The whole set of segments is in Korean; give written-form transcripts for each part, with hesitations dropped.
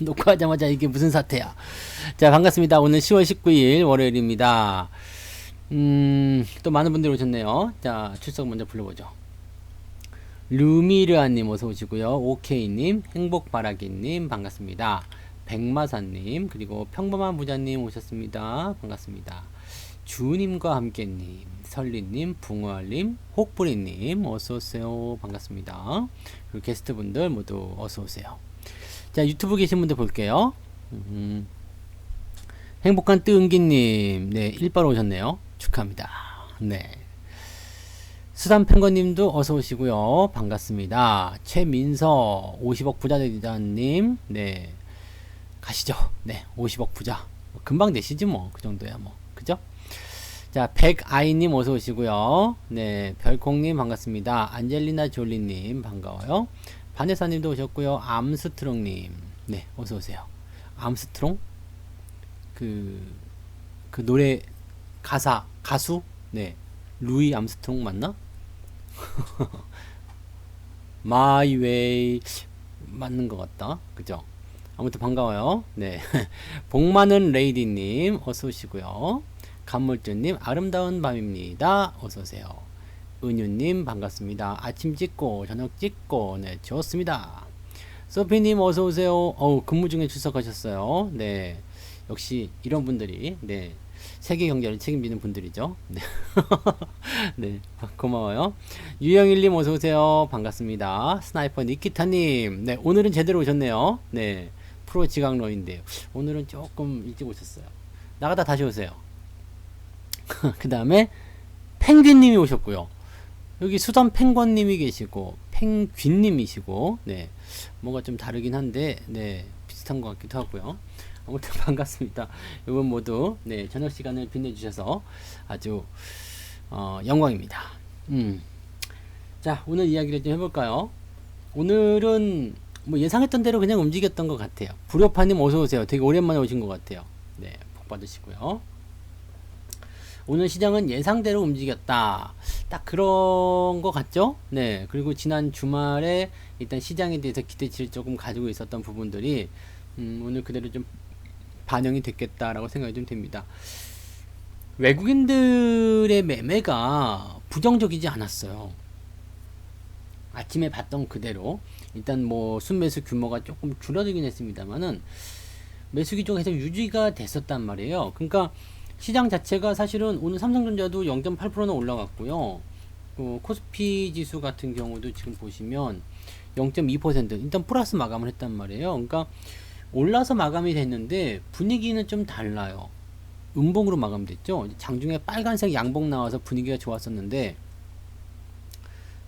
녹화하자마자 이게 무슨 사태야. 자, 반갑습니다. 오늘 10월 19일 월요일입니다. 또 많은 분들이 오셨네요. 자, 출석 먼저 불러보죠. 루미르아님 어서 오시고요. 오케이님, 행복바라기님 반갑습니다. 백마사님, 그리고 평범한 부자님 오셨습니다. 반갑습니다. 주님과 함께님, 설리님, 붕어알님, 혹부리님 어서오세요. 반갑습니다. 그리고 게스트분들 모두 어서오세요. 자, 유튜브 계신 분들 볼게요. 행복한 뜨은기님, 네, 일바로 오셨네요. 축하합니다. 네. 수산pen거님도 어서 오시고요. 반갑습니다. 최민서, 50억 부자되자님, 네, 가시죠. 네, 50억 부자. 금방 되시지 뭐, 그 정도야 뭐, 그죠? 자, 백아이님 어서 오시고요. 네, 별콩님 반갑습니다. 안젤리나 졸리님 반가워요. 바네사님도 오셨고요. 암스트롱님, 네, 어서 오세요. 암스트롱? 그 노래 가수? 네, 루이 암스트롱 맞나? My Way 맞는 것 같다. 그죠? 아무튼 반가워요. 네, 복 많은 레이디님 어서 오시고요. 간물주님 아름다운 밤입니다. 어서오세요. 은유님 반갑습니다. 아침 찍고 저녁 찍고 네 좋습니다. 소피님 어서오세요. 근무 중에 출석하셨어요. 네, 역시 이런 분들이 네 세계 경제를 책임지는 분들이죠. 네, 네 고마워요. 유영일님 어서오세요. 반갑습니다. 스나이퍼 니키타님, 네 오늘은 제대로 오셨네요. 네, 프로 지각러인데요. 오늘은 조금 일찍 오셨어요. 나가다 다시 오세요. 그 다음에 펭귄님이 오셨고요. 여기 수단 펭귄님이 계시고 펭귄님이시고 네 뭔가 좀 다르긴 한데 네 비슷한 것 같기도 하고요. 아무튼 반갑습니다. 이번 모두 네 저녁 시간을 빛내주셔서 아주 영광입니다. 자, 오늘 이야기를 좀 해볼까요? 오늘은 뭐 예상했던 대로 그냥 움직였던 것 같아요. 불효파님 어서 오세요. 되게 오랜만에 오신 것 같아요. 네, 복 받으시고요. 오늘 시장은 예상대로 움직였다. 딱 그런 것 같죠? 네. 그리고 지난 주말에 일단 시장에 대해서 기대치를 조금 가지고 있었던 부분들이 오늘 그대로 좀 반영이 됐겠다라고 생각이 좀 됩니다. 외국인들의 매매가 부정적이지 않았어요. 아침에 봤던 그대로 일단 뭐 순매수 규모가 조금 줄어들긴 했습니다만은 매수 기조가 계속 유지가 됐었단 말이에요. 그러니까 시장 자체가 사실은 오늘 삼성전자도 0.8%는 올라갔고요. 코스피 지수 같은 경우도 지금 보시면 0.2% 일단 플러스 마감을 했단 말이에요. 그러니까 올라서 마감이 됐는데 분위기는 좀 달라요. 음봉으로 마감됐죠. 장중에 빨간색 양봉 나와서 분위기가 좋았었는데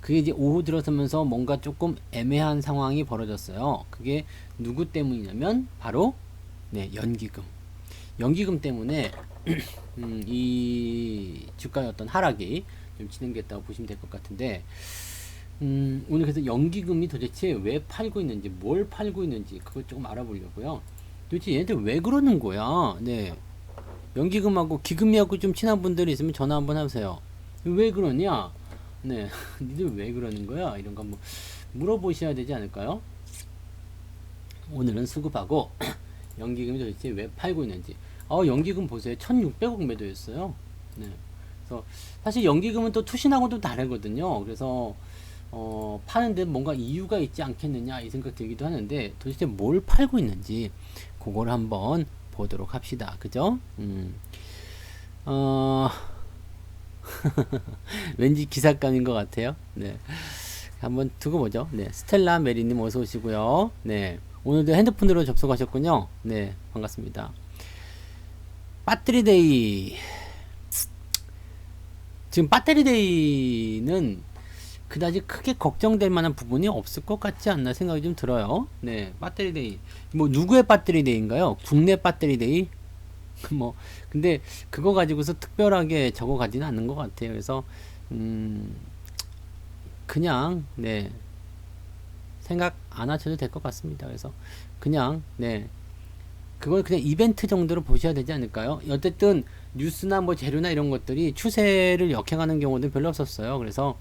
그게 이제 오후 들어서면서 뭔가 조금 애매한 상황이 벌어졌어요. 그게 누구 때문이냐면 바로 네, 연기금 때문에 이 주가의 어떤 하락이 좀 진행됐다고 보시면 될 것 같은데 오늘 그래서 연기금이 도대체 왜 팔고 있는지 뭘 팔고 있는지 그걸 조금 알아보려고요. 도대체 얘네들 왜 그러는 거야? 네, 연기금하고 기금이하고 좀 친한 분들이 있으면 전화 한번 하세요. 왜 그러냐? 네, 니들 왜 그러는 거야? 이런 거 한번 물어보셔야 되지 않을까요? 오늘은 수급하고 연기금이 도대체 왜 팔고 있는지. 연기금 보세요. 1600억 매도였어요. 네. 그래서 사실 연기금은 또 투신하고도 다르거든요. 그래서 파는데 뭔가 이유가 있지 않겠느냐 이 생각 들기도 하는데 도대체 뭘 팔고 있는지 그걸 한번 보도록 합시다. 그죠? 왠지 기사감인 것 같아요. 네. 한번 두고 보죠. 네. 스텔라 메리님 어서 오시고요. 네. 오늘도 핸드폰으로 접속하셨군요. 네. 반갑습니다. 배터리데이. 지금 배터리데이는 그다지 크게 걱정될 만한 부분이 없을 것 같지 않나 생각이 좀 들어요. 네. 배터리데이. 뭐 누구의 배터리데이인가요? 국내 배터리데이? 뭐 근데 그거 가지고서 특별하게 적어 가지는 않는 것 같아요. 그래서 그냥 네 생각 안 하셔도 될 것 같습니다. 그래서 그냥 네 그걸 그냥 이벤트 정도로 보셔야 되지 않을까요? 어쨌든 뉴스나 뭐 재료나 이런 것들이 추세를 역행하는 경우는 별로 없었어요. 그래서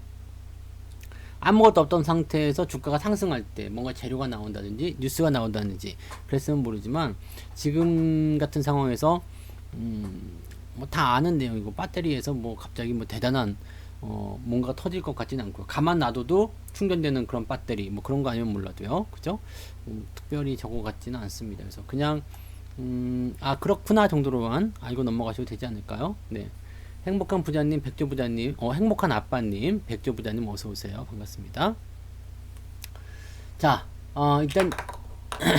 아무것도 없던 상태에서 주가가 상승할 때 뭔가 재료가 나온다든지 뉴스가 나온다든지 그랬으면 모르지만 지금 같은 상황에서 뭐 다 아는 내용이고 배터리에서 뭐 갑자기 뭐 대단한 뭔가 터질 것 같지는 않고요. 가만 놔둬도 충전되는 그런 배터리 뭐 그런 거 아니면 몰라도요. 그죠? 특별히 저거 같지는 않습니다. 그래서 그냥 아 그렇구나 정도로만 알고 넘어가셔도 되지 않을까요? 네. 행복한 부자님, 백조 부자님, 행복한 아빠님, 백조 부자님 어서 오세요. 반갑습니다. 자, 일단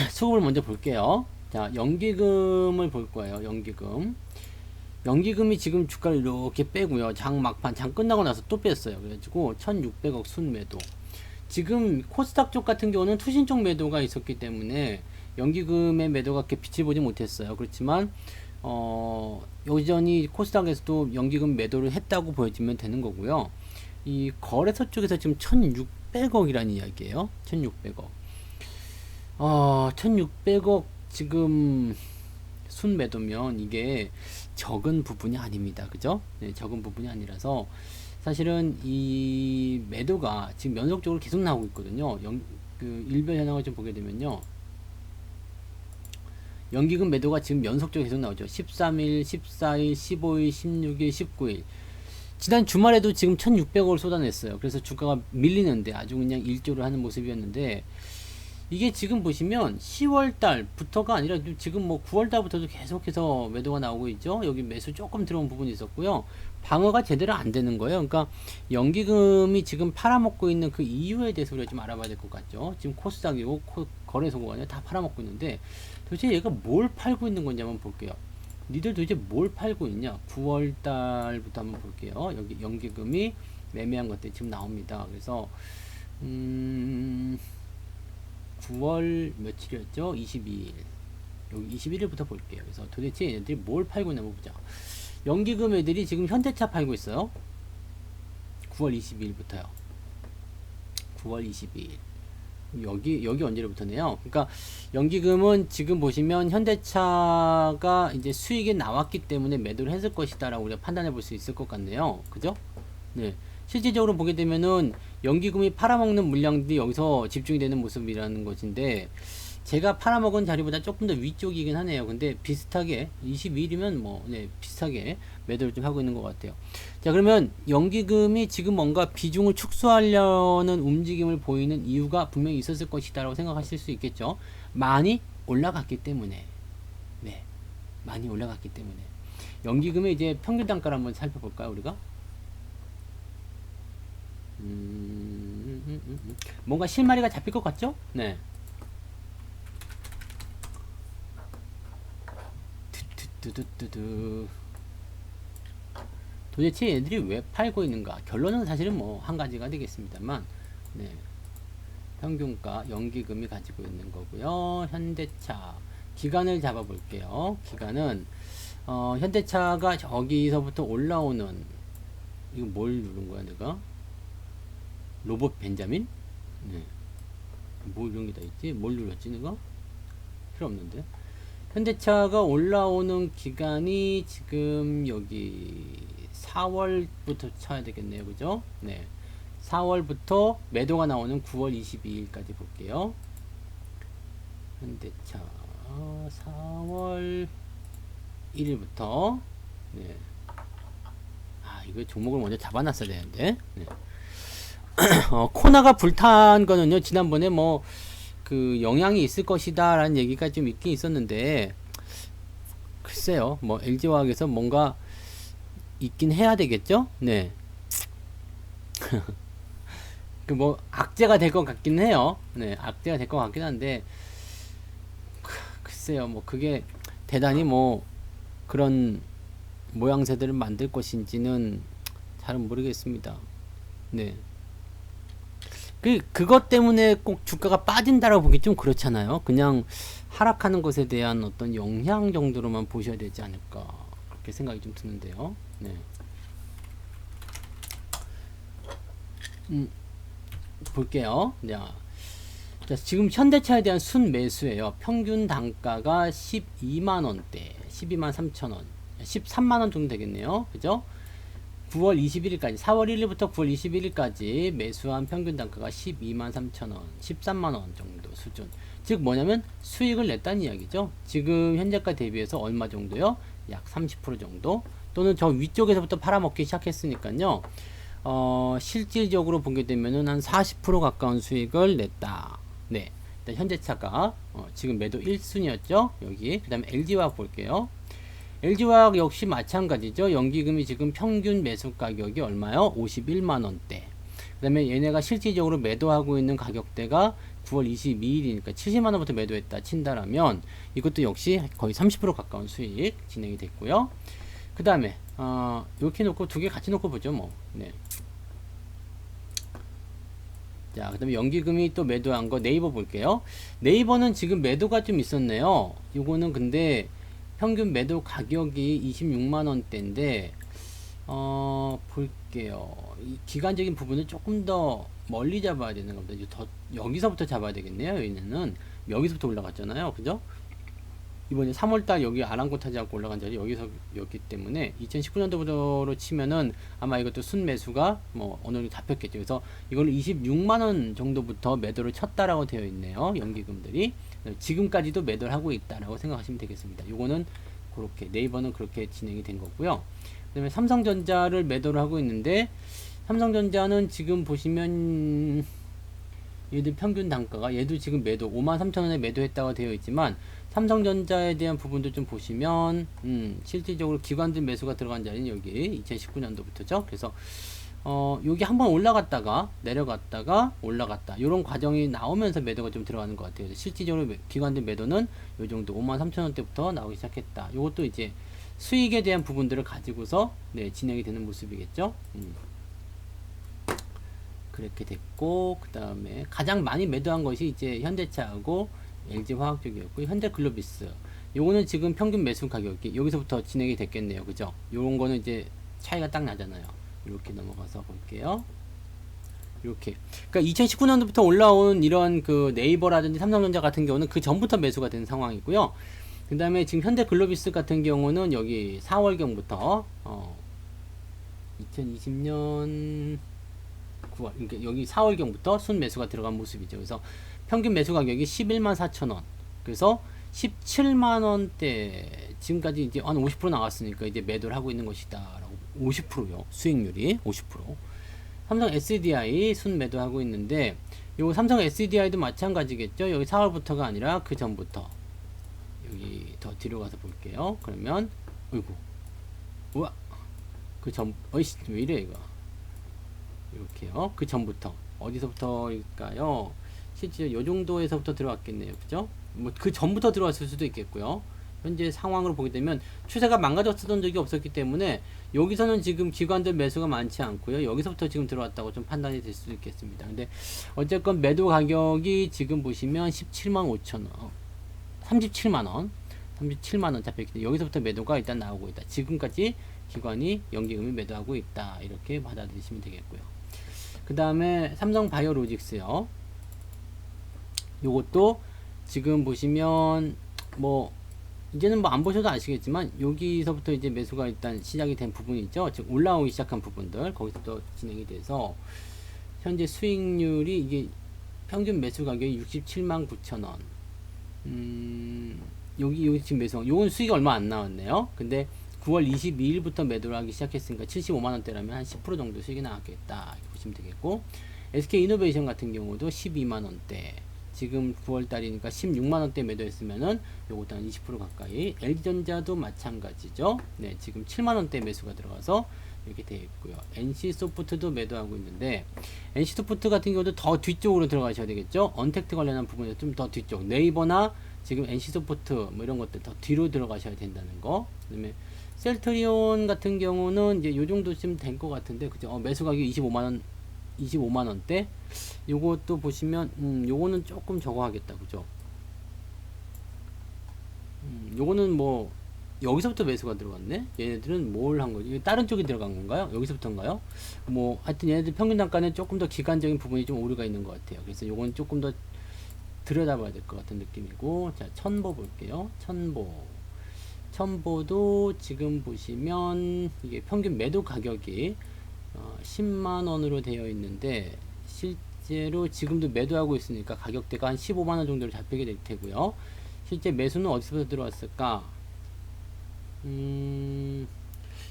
수급을 먼저 볼게요. 자, 연기금을 볼 거예요. 연기금. 연기금이 지금 주가를 이렇게 빼고요. 장 막판, 장 끝나고 나서 또 뺐어요. 그래가지고 1600억 순매도. 지금 코스닥 쪽 같은 경우는 투신 쪽 매도가 있었기 때문에 연기금의 매도가 그렇게 빛을 보지 못했어요. 그렇지만 여전히 코스닥에서도 연기금 매도를 했다고 보여지면 되는 거고요. 이 거래소 쪽에서 지금 1600억이라는 이야기예요. 1600억. 1600억 지금 순매도면 이게 적은 부분이 아닙니다. 그죠? 네, 적은 부분이 아니라서 사실은 이 매도가 지금 연속적으로 계속 나오고 있거든요. 그 일별 현황을 좀 보게 되면요. 연기금 매도가 지금 연속적으로 계속 나오죠. 13일, 14일, 15일, 16일, 19일. 지난 주말에도 지금 1600억을 쏟아냈어요. 그래서 주가가 밀리는데 아주 그냥 일조를 하는 모습이었는데 이게 지금 보시면 10월달부터가 아니라 지금 뭐 9월달부터도 계속해서 매도가 나오고 있죠. 여기 매수 조금 들어온 부분이 있었고요. 방어가 제대로 안 되는 거예요. 그러니까 연기금이 지금 팔아먹고 있는 그 이유에 대해서 우리가 좀 알아봐야 될 것 같죠. 지금 코스닥이고 거래소가 아니라 다 팔아먹고 있는데 도대체 얘가 뭘 팔고 있는 건지 한번 볼게요. 니들 도대체 뭘 팔고 있냐? 9월달부터 한번 볼게요. 여기 연기금이 매매한 것들이 지금 나옵니다. 그래서 9월 며칠이었죠? 22일. 여기 21일부터 볼게요. 그래서 도대체 얘네들이 뭘 팔고 있나 보자. 연기금 애들이 지금 현대차 팔고 있어요. 9월 22일부터요. 9월 22일. 여기 언제로부터네요. 그러니까 연기금은 지금 보시면 현대차가 이제 수익이 나왔기 때문에 매도를 했을 것이다라고 우리가 판단해 볼 수 있을 것 같네요. 그죠? 네. 실질적으로 보게 되면은 연기금이 팔아먹는 물량들이 여기서 집중이 되는 모습이라는 것인데 제가 팔아먹은 자리보다 조금 더 위쪽이긴 하네요. 근데 비슷하게 22일이면 뭐 네, 비슷하게 매도를 좀 하고 있는 것 같아요. 자, 그러면 연기금이 지금 뭔가 비중을 축소하려는 움직임을 보이는 이유가 분명히 있었을 것이다 라고 생각하실 수 있겠죠. 많이 올라갔기 때문에. 네. 많이 올라갔기 때문에. 연기금의 이제 평균 단가를 한번 살펴볼까요, 우리가? 뭔가 실마리가 잡힐 것 같죠? 네. 도대체 얘들이 왜 팔고 있는가? 결론은 사실은 뭐 한 가지가 되겠습니다만, 네. 평균가 연기금이 가지고 있는 거고요. 현대차 기간을 잡아볼게요. 기간은 현대차가 저기서부터 올라오는 이거 뭘 누른 거야 내가? 로봇 벤자민? 네. 뭐 이런 게 다 있지? 뭘 눌렀지 내가? 필요 없는데. 현대차가 올라오는 기간이 지금 여기 4월부터 쳐야 되겠네요. 그죠? 네. 4월부터 매도가 나오는 9월 22일까지 볼게요. 현대차 4월 1일부터 네. 아, 이거 종목을 먼저 잡아놨어야 되는데. 네. 코나가 불탄 거는요, 지난번에 뭐, 그, 영향이 있을 것이다, 라는 얘기가 좀 있긴 있었는데, 글쎄요, 뭐, LG화학에서 뭔가 있긴 해야 되겠죠? 네. 그 뭐, 악재가 될 것 같긴 해요. 네, 악재가 될 것 같긴 한데, 글쎄요, 뭐, 그게 대단히 뭐, 그런 모양새들을 만들 것인지는 잘은 모르겠습니다. 네. 그것 때문에 꼭 주가가 빠진다라고 보기 좀 그렇잖아요. 그냥 하락하는 것에 대한 어떤 영향 정도로만 보셔야 되지 않을까. 그렇게 생각이 좀 드는데요. 네. 볼게요. 자, 지금 현대차에 대한 순매수예요. 평균 단가가 12만원대, 12만 3천원, 13만원 정도 되겠네요. 그죠? 9월 21일까지 4월 1일부터 9월 21일까지 매수한 평균 단가가 12만 3천원 13만원 정도 수준, 즉 뭐냐면 수익을 냈다는 이야기죠. 지금 현재가 대비해서 얼마 정도요? 약 30% 정도, 또는 저 위쪽에서부터 팔아먹기 시작했으니까요, 실질적으로 보게 되면은 한 40% 가까운 수익을 냈다. 네, 일단 현재차가 지금 매도 1순위였죠. 여기 그 다음에 LG화학 볼게요. LG화학 역시 마찬가지죠. 연기금이 지금 평균 매수 가격이 얼마요? 51만원대. 그 다음에 얘네가 실질적으로 매도하고 있는 가격대가 9월 22일이니까 70만원부터 매도했다 친다라면 이것도 역시 거의 30% 가까운 수익 진행이 됐고요. 그 다음에 이렇게 놓고 두 개 같이 놓고 보죠 뭐. 네. 자, 그 다음에 연기금이 또 매도한 거 네이버 볼게요. 네이버는 지금 매도가 좀 있었네요. 요거는 근데 평균 매도 가격이 26만원대인데 볼게요. 이 기간적인 부분을 조금 더 멀리 잡아야 되는 겁니다. 이제 더 여기서부터 잡아야 되겠네요. 얘는 여기서부터 올라갔잖아요. 그죠? 이번에 3월달 여기 아랑곳하지 않고 올라간 자리 여기서였기 때문에 2019년도부터로 치면은 아마 이것도 순매수가 뭐 어느 정도 잡혔겠죠. 그래서 이걸 26만원 정도부터 매도를 쳤다라고 되어 있네요. 연기금들이. 지금까지도 매도를 하고 있다라고 생각하시면 되겠습니다. 요거는 그렇게, 네이버는 그렇게 진행이 된 거고요. 그 다음에 삼성전자를 매도를 하고 있는데, 삼성전자는 지금 보시면 얘들 평균 단가가, 얘도 지금 매도 53,000원에 매도했다고 되어 있지만 삼성전자에 대한 부분도 좀 보시면 실질적으로 기관들 매수가 들어간 자리는 여기 2019년도부터죠. 그래서 여기 한번 올라갔다가 내려갔다가 올라갔다, 이런 과정이 나오면서 매도가 좀 들어가는 것 같아요. 실질적으로 기관들 매도는 요 정도 53,000원대부터 나오기 시작했다. 이것도 이제 수익에 대한 부분들을 가지고서 네, 진행이 되는 모습이겠죠. 그렇게 됐고, 그 다음에 가장 많이 매도한 것이 이제 현대차하고 LG화학 쪽이었고, 현대글로비스 요거는 지금 평균 매수 가격이 여기서부터 진행이 됐겠네요. 그죠? 요런 거는 이제 차이가 딱 나잖아요. 이렇게 넘어가서 볼게요. 이렇게, 그러니까 2019년도부터 올라온 이런 그 네이버라든지 삼성전자 같은 경우는 그 전부터 매수가 된 상황이고요. 그 다음에 지금 현대글로비스 같은 경우는 여기 4월경부터 2020년 9월, 그러니까 여기 4월경부터 순매수가 들어간 모습이죠. 그래서 평균 매수 가격이 11만 4천원, 그래서 17만원대, 지금까지 이제 한 50% 나왔으니까 이제 매도를 하고 있는 것이다 라고. 50%요 수익률이 50%. 삼성 SDI 순 매도하고 있는데, 요 삼성 SDI도 마찬가지겠죠. 여기 4월부터가 아니라 그 전부터, 여기 더 뒤로 가서 볼게요. 그러면 어이구, 우와, 그 전, 어이씨 왜 이래 이거. 이렇게요. 그 전부터 어디서부터일까요? 실제 요 정도에서부터 들어왔겠네요. 그죠? 뭐 그 전부터 들어왔을 수도 있겠고요. 현재 상황으로 보게 되면 추세가 망가졌던 적이 없었기 때문에 여기서는 지금 기관들 매수가 많지 않고요. 여기서부터 지금 들어왔다고 좀 판단이 될 수도 있겠습니다. 근데 어쨌건 매도 가격이 지금 보시면 17만 5천원, 37만원, 37만원 잡혀있기 때문에 여기서부터 매도가 일단 나오고 있다. 지금까지 기관이 연기금이 매도하고 있다. 이렇게 받아들이시면 되겠고요. 그 다음에 삼성바이오로직스요. 요것도 지금 보시면 뭐 이제는 뭐 안 보셔도 아시겠지만 여기서부터 이제 매수가 일단 시작이 된 부분이 있죠. 즉 올라오기 시작한 부분들, 거기서부터 진행이 돼서 현재 수익률이 이게 평균 매수 가격이 67만 9천원. 여기 지금 매수, 요건 수익이 얼마 안 나왔네요. 근데 9월 22일부터 매도를 하기 시작했으니까 75만원대라면 한 10% 정도 수익이 나왔겠다 이렇게 보시면 되겠고, SK이노베이션 같은 경우도 12만원대, 지금 9월달이니까 16만원대 매도했으면은 요것도 한 20% 가까이. LG전자도 마찬가지죠. 네, 지금 7만원대 매수가 들어가서 이렇게 되어 있고요. NC소프트도 매도하고 있는데, NC소프트 같은 경우도 더 뒤쪽으로 들어가셔야 되겠죠. 언택트 관련한 부분에서 좀 더 뒤쪽, 네이버나 지금 NC소프트 뭐 이런 것들 더 뒤로 들어가셔야 된다는 거. 그 다음에 셀트리온 같은 경우는 이제 요 정도쯤 된 것 같은데, 그죠? 매수 가격이 25만원대. 요것도 보시면 요거는 조금 저거 하겠다. 그죠? 요거는 뭐 여기서부터 매수가 들어갔네. 얘네들은 뭘 한 거지? 다른 쪽이 들어간 건가요? 여기서부터인가요? 뭐 하여튼 얘네들 평균 단가는 조금 더 기간적인 부분이 좀 오류가 있는 것 같아요. 그래서 요건 조금 더 들여다봐야 될 것 같은 느낌이고, 자, 천보 볼게요. 첨보도 지금 보시면 이게 평균 매도 가격이 10만 원으로 되어 있는데 실제로 지금도 매도하고 있으니까 가격대가 한 15만 원 정도로 잡히게 될 테고요. 실제 매수는 어디서부터 들어왔을까?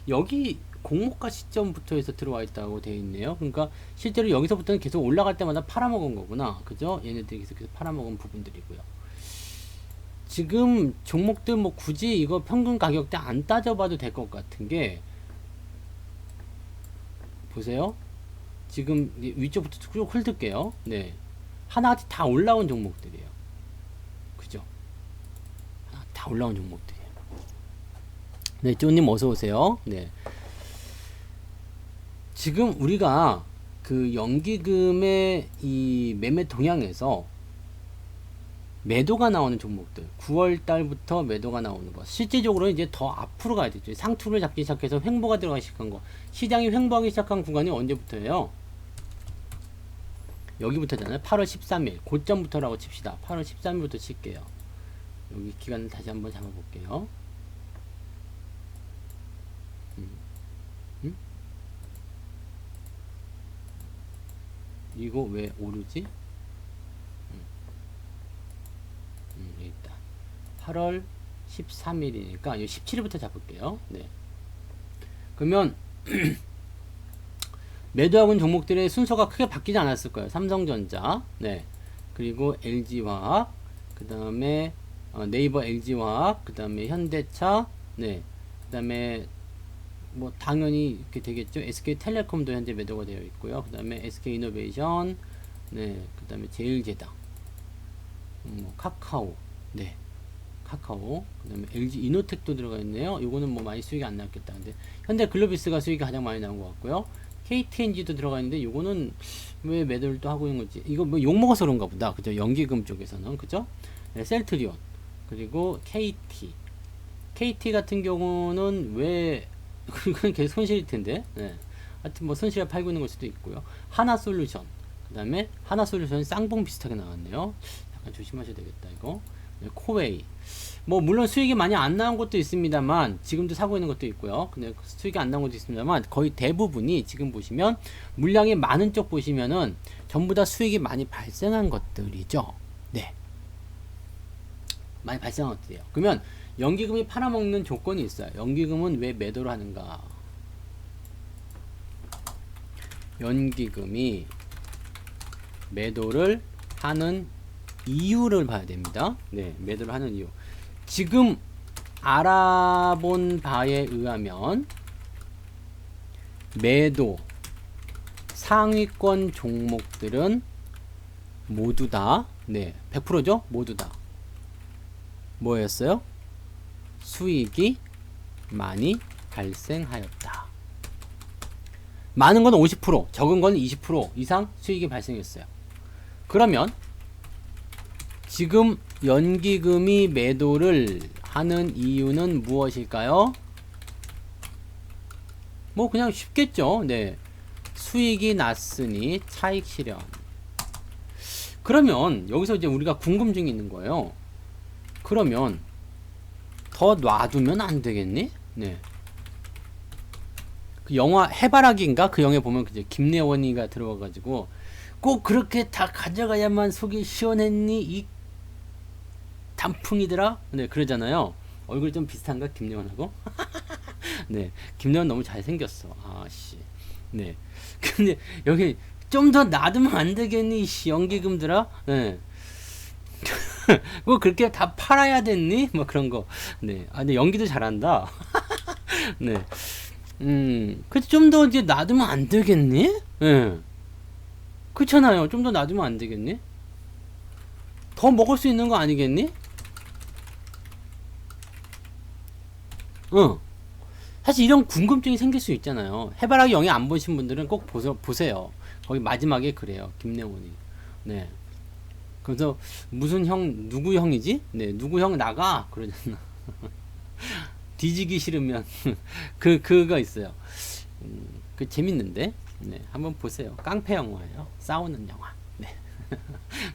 여기 공모가 시점부터 해서 들어와 있다고 되어 있네요. 그러니까 실제로 여기서부터는 계속 올라갈 때마다 팔아먹은 거구나. 그죠? 얘네들이 계속 팔아먹은 부분들이고요. 지금 종목들 뭐 굳이 이거 평균 가격대 안 따져봐도 될 것 같은 게 보세요. 지금 위쪽부터 쭉 훑을게요. 네. 하나같이 다 올라온 종목들이에요. 그죠? 다 올라온 종목들이에요. 네, 쪼님 어서 오세요. 네. 지금 우리가 그 연기금의 이 매매 동향에서 매도가 나오는 종목들 9월 달부터 매도가 나오는 거 실제적으로 이제 더 앞으로 가야 되죠. 상투를 잡기 시작해서 횡보가 들어가기 시작한 거 시장이 횡보하기 시작한 구간이 언제부터예요? 여기부터잖아요. 8월 13일 고점부터라고 칩시다. 8월 13일부터 칠게요. 여기 기간을 다시 한번 잡아볼게요. 이거 왜 오르지? 여기 있다. 8월 13일이니까 17일부터 잡을게요. 네. 그러면 매도하고 있는 종목들의 순서가 크게 바뀌지 않았을 거예요. 삼성전자, 네, 그리고 LG화학, 그 다음에 네이버 LG화학, 그 다음에 현대차, 네, 그 다음에 뭐 당연히 이렇게 되겠죠. SK텔레콤도 현재 매도가 되어 있고요. 그 다음에 SK이노베이션, 네, 그 다음에 제일제당, 카카오, 네, 카카오, 그 다음에 LG 이노텍도 들어가 있네요. 요거는 뭐 많이 수익이 안 나왔겠다. 근데 현대글로비스가 수익이 가장 많이 나온 것 같고요. KTNG도 들어가 있는데 요거는 왜 매도를 또 하고 있는 거지? 이거 뭐 욕먹어서 그런가 보다. 그죠? 연기금 쪽에서는. 그죠? 네, 셀트리온, 그리고 KT 같은 경우는 왜 그건 계속 손실일 텐데. 네. 하여튼 뭐 손실을 팔고 있는 걸 수도 있고요. 하나솔루션, 그 다음에 하나솔루션이 쌍봉 비슷하게 나왔네요. 약간 조심하셔야 되겠다 이거. 네, 코웨이, 뭐 물론 수익이 많이 안 나온 것도 있습니다만 지금도 사고 있는 것도 있고요. 근데 수익이 안 나온 것도 있습니다만 거의 대부분이 지금 보시면 물량이 많은 쪽 보시면은 전부 다 수익이 많이 발생한 것들이죠. 네, 많이 발생한 것들이에요. 그러면 연기금이 팔아먹는 조건이 있어요. 연기금은 왜 매도를 하는가? 연기금이 매도를 하는 이유를 봐야 됩니다. 네, 매도를 하는 이유. 지금 알아본 바에 의하면 매도 상위권 종목들은 모두 다, 네, 100%죠? 모두 다 뭐였어요? 수익이 많이 발생하였다. 많은 건 50%, 적은 건 20% 이상 수익이 발생했어요. 그러면 지금 연기금이 매도를 하는 이유는 무엇일까요? 뭐 그냥 쉽겠죠. 네, 수익이 났으니 차익 실현. 그러면 여기서 이제 우리가 궁금증이 있는 거예요. 그러면 더 놔두면 안 되겠니? 네. 그 영화 해바라기인가? 그 영화에 보면 이제 김래원이가 들어와가지고 꼭 그렇게 다 가져가야만 속이 시원했니? 이 단풍이더라? 네, 그러잖아요. 얼굴 좀 비슷한가? 김래원하고? 네, 김래원 너무 잘생겼어. 아씨. 네. 근데 여기 좀 더 놔두면 안 되겠니? 이 연기금들아? 네. 뭐 그렇게 다 팔아야 됐니? 뭐 그런 거. 네. 아, 근데 연기도 잘한다. 네. 그래서 좀 더 이제 놔두면 안 되겠니? 네. 그렇잖아요. 좀 더 놔두면 안 되겠니? 더 먹을 수 있는 거 아니겠니? 사실 이런 궁금증이 생길 수 있잖아요. 해바라기 영화 안 보신 분들은 꼭 보세요. 거기 마지막에 그래요. 김래원이. 네. 그래서 무슨 형, 누구 형이지? 네, 누구 형 나가? 그러잖아. 뒤지기 싫으면 그거 있어요. 그 재밌는데. 네, 한번 보세요. 깡패 영화예요. 싸우는 영화. 네.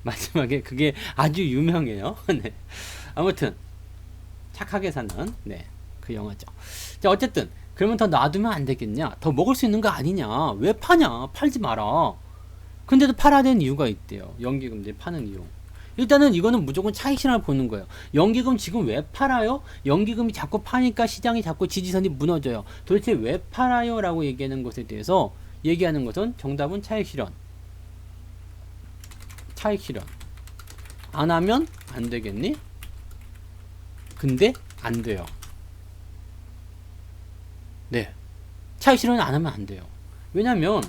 마지막에 그게 아주 유명해요. 네. 아무튼 착하게 사는, 네, 그 영화죠. 자, 어쨌든 그러면 더 놔두면 안 되겠냐? 더 먹을 수 있는 거 아니냐? 왜 파냐? 팔지 마라. 근데도 팔아야 되는 이유가 있대요. 연기금들 파는 이유. 일단은 이거는 무조건 차익 실현을 보는 거예요. 연기금 지금 왜 팔아요? 연기금이 자꾸 파니까 시장이 자꾸 지지선이 무너져요. 도대체 왜 팔아요? 라고 얘기하는 것에 대해서 얘기하는 것은 정답은 차익 실현. 차익 실현. 안 하면 안 되겠니? 근데 안 돼요. 네. 차익 실현을 안 하면 안 돼요. 왜냐면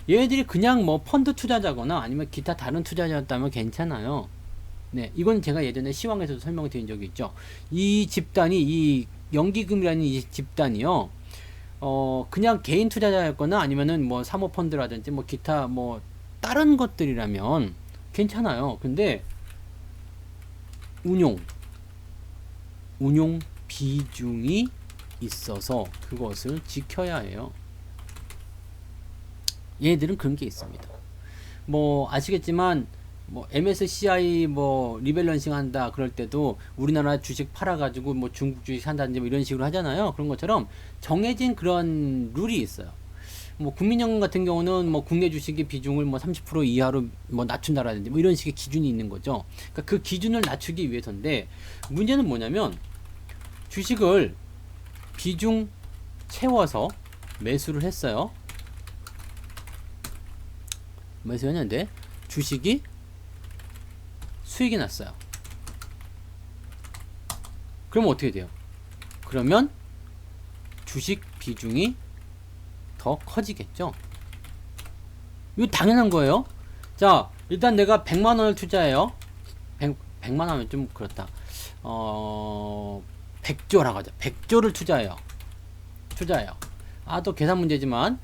얘네들이 그냥 뭐 펀드 투자자거나 아니면 기타 다른 투자자였다면 괜찮아요. 네, 이건 제가 예전에 시황에서도 설명을 드린 적이 있죠. 이 집단이, 이 연기금이라는 이 집단이요, 그냥 개인 투자자였거나 아니면은 뭐 사모펀드라든지 뭐 기타 뭐 다른 것들이라면 괜찮아요. 근데 운용 비중이 있어서 그것을 지켜야 해요. 얘들은 그런 게 있습니다. 뭐 아시겠지만 뭐 MSCI 뭐 리밸런싱 한다 그럴 때도 우리나라 주식 팔아가지고 뭐 중국 주식 산다든지 뭐 이런 식으로 하잖아요. 그런 것처럼 정해진 그런 룰이 있어요. 뭐 국민연금 같은 경우는 뭐 국내 주식의 비중을 뭐 30% 이하로 뭐 낮춘다라든지 뭐 이런 식의 기준이 있는 거죠. 그러니까 그 기준을 낮추기 위해서인데 문제는 뭐냐면 주식을 비중 채워서 매수를 했어요. 매수했는데 주식이 수익이 났어요. 그러면 어떻게 돼요? 그러면 주식 비중이 더 커지겠죠? 이거 당연한 거예요. 자, 일단 내가 100만원을 투자해요. 100만원은 좀 그렇다. 100조라고 하자. 100조를 투자해요. 또 계산 문제지만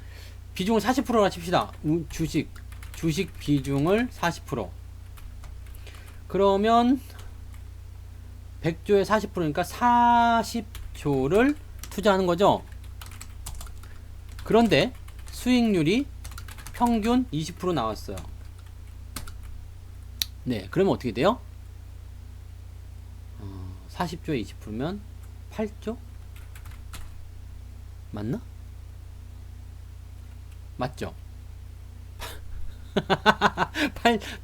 비중을 40%라 칩시다. 주식 비중을 40%. 그러면 100조에 40%니까 40조를 투자하는 거죠. 그런데 수익률이 평균 20% 나왔어요. 네, 그러면 어떻게 돼요? 40조에 20%면 8조? 맞나? 맞죠?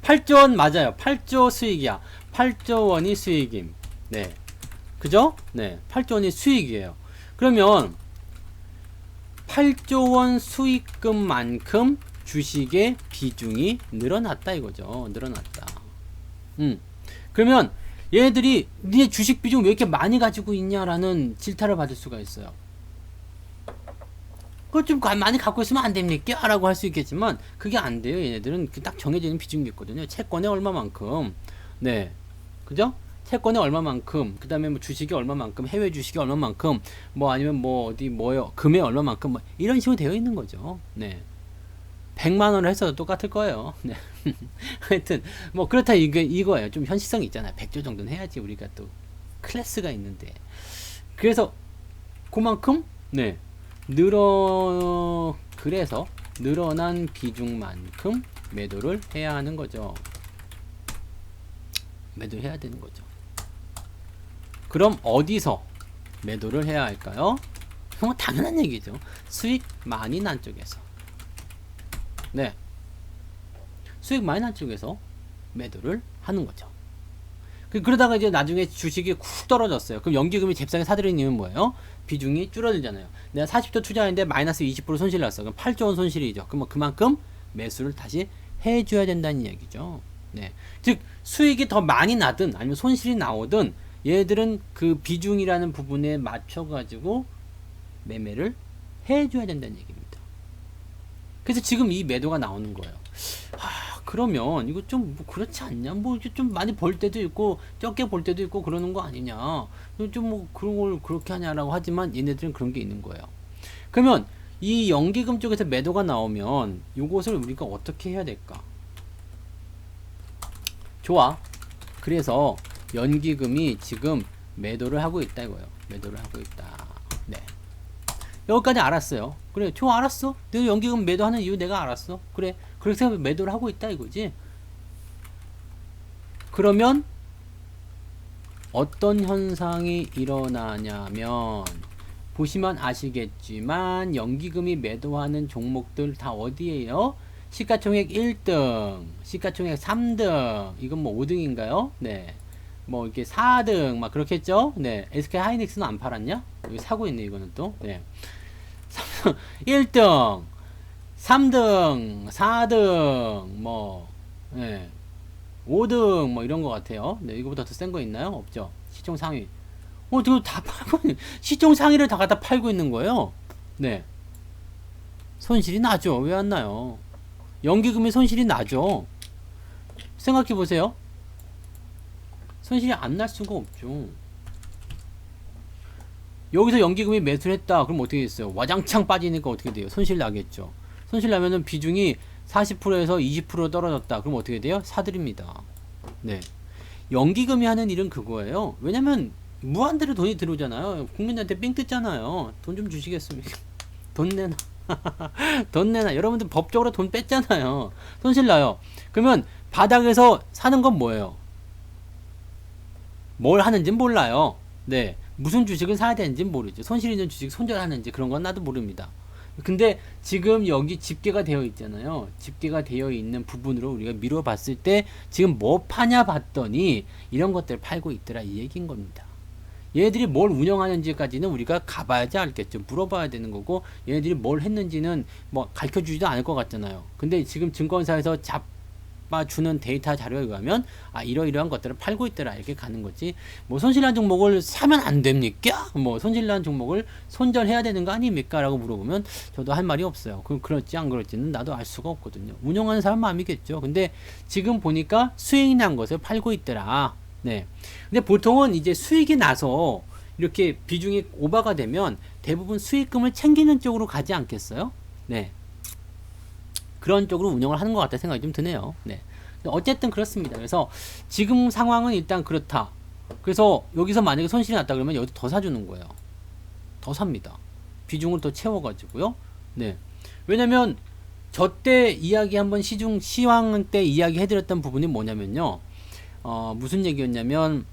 8조 원 맞아요. 8조 수익이야. 8조 원이 수익임. 네. 그죠? 네. 8조 원이 수익이에요. 그러면 8조 원 수익금만큼 주식의 비중이 늘어났다 이거죠. 늘어났다. 그러면 얘네들이 네 주식 비중 왜 이렇게 많이 가지고 있냐라는 질타를 받을 수가 있어요. 그걸 좀 많이 갖고 있으면 안 됩니까? 라고 할 수 있겠지만 그게 안 돼요. 얘네들은 딱 정해지는 비중이 있거든요. 채권에 얼마만큼, 네, 그죠? 채권에 얼마만큼, 그 다음에 뭐 주식이 얼마만큼, 해외 주식이 얼마만큼, 뭐 아니면 뭐 어디 뭐요, 금에 얼마만큼, 뭐 이런 식으로 되어 있는 거죠. 네, 100만 원을 했어도 똑같을 거예요. 네. 하여튼 뭐 그렇다 이거예요. 좀 현실성이 있잖아요. 100조 정도는 해야지 우리가 또 클래스가 있는데. 그래서 그만큼 네. 그래서 늘어난 비중만큼 매도를 해야 하는 거죠. 매도해야 되는 거죠. 그럼 어디서 매도를 해야 할까요? 뭐 당연한 얘기죠. 수익 많이 난 쪽에서. 네. 수익 많이 난 쪽에서 매도를 하는 거죠. 그러다가 이제 나중에 주식이 쿡 떨어졌어요. 그럼 연기금이 잽싸게 사들이는 이유는 뭐예요? 비중이 줄어들잖아요. 내가 40조 투자했는데 마이너스 20% 손실 났어. 그럼 8조 원 손실이죠. 그럼 그만큼 매수를 다시 해줘야 된다는 이야기죠. 네. 즉, 수익이 더 많이 나든 아니면 손실이 나오든 얘들은 그 비중이라는 부분에 맞춰가지고 매매를 해줘야 된다는 얘기입니다. 그래서 지금 이 매도가 나오는 거예요. 그러면 이거 좀 뭐 그렇지 않냐? 뭐 이게 좀 많이 벌 때도 있고 적게 벌 때도 있고 그러는 거 아니냐? 좀 뭐 그런 걸 그렇게 하냐라고 하지만 얘네들은 그런 게 있는 거예요. 그러면 이 연기금 쪽에서 매도가 나오면 이것을 우리가 어떻게 해야 될까? 좋아. 그래서 연기금이 지금 매도를 하고 있다 이거예요. 매도를 하고 있다. 네. 여기까지 알았어요. 그래, 좋아, 알았어. 내가 연기금 매도하는 이유 내가 알았어. 그래, 그렇게 해서 매도를 하고 있다 이거지. 그러면 어떤 현상이 일어나냐면 보시면 아시겠지만 연기금이 매도하는 종목들 다 어디에요? 시가총액 1등, 시가총액 3등, 이건 뭐 5등인가요? 네. 뭐 이렇게 4등 막 그렇겠죠? 네. SK 하이닉스는 안 팔았냐? 여기 사고 있네 이거는 또. 네. 1등, 3등, 4등, 뭐, 네. 5등, 뭐 이런 것 같아요. 네. 이거보다 더 센 거 있나요? 없죠. 시총 상위. 지금 다 팔고, 시총 상위를 다 갖다 팔고 있는 거예요. 네. 손실이 나죠. 왜 안 나요? 연기금의 손실이 나죠. 생각해 보세요. 손실이 안 날 수가 없죠. 여기서 연기금이 매수를 했다. 그럼 어떻게 됐어요? 와장창 빠지니까 어떻게 돼요? 손실 나겠죠. 손실 나면은 비중이 40%에서 20% 떨어졌다. 그럼 어떻게 돼요? 사들입니다. 네. 연기금이 하는 일은 그거예요. 왜냐면 무한대로 돈이 들어오잖아요. 국민한테 삥 뜯잖아요. 돈 좀 주시겠습니까? 돈 내놔. 돈 내놔. 여러분들 법적으로 돈 뺐잖아요. 손실 나요. 그러면 바닥에서 사는 건 뭐예요? 뭘 하는지 몰라요. 네. 무슨 주식을 사야 되는지 모르죠. 손실 있는 주식 손절하는지 그런 건 나도 모릅니다. 근데 지금 여기 집계가 되어 있잖아요. 집계가 되어 있는 부분으로 우리가 미뤄 봤을 때 지금 뭐 파냐 봤더니 이런 것들 팔고 있더라 이 얘기인 겁니다. 얘들이 뭘 운영하는지까지는 우리가 가봐야지 알겠죠. 물어봐야 되는 거고 얘들이 뭘 했는지는 뭐 가르쳐주지도 않을 것 같잖아요. 근데 지금 증권사에서 잡아주는 데이터 자료에 의하면 이러이러한 것들을 팔고 있더라 이렇게 가는 거지. 뭐 손실난 종목을 사면 안 됩니까? 뭐 손실난 종목을 손절해야 되는 거 아닙니까? 라고 물어보면 저도 할 말이 없어요. 그럴지 안 그럴지는 나도 알 수가 없거든요. 운영하는 사람 마음이겠죠. 근데 지금 보니까 수익이 난 것을 팔고 있더라. 네. 근데 보통은 이제 수익이 나서 이렇게 비중이 오버가 되면 대부분 수익금을 챙기는 쪽으로 가지 않겠어요? 네. 그런 쪽으로 운영을 하는 것 같다 생각이 좀 드네요. 네. 어쨌든 그렇습니다. 그래서 지금 상황은 일단 그렇다. 그래서 여기서 만약에 손실이 났다 그러면 여기서 더 사주는 거예요. 더 삽니다. 비중을 더 채워가지고요. 네. 왜냐면 저 때 이야기 한번 시황 때 이야기 해드렸던 부분이 뭐냐면요. 무슨 얘기였냐면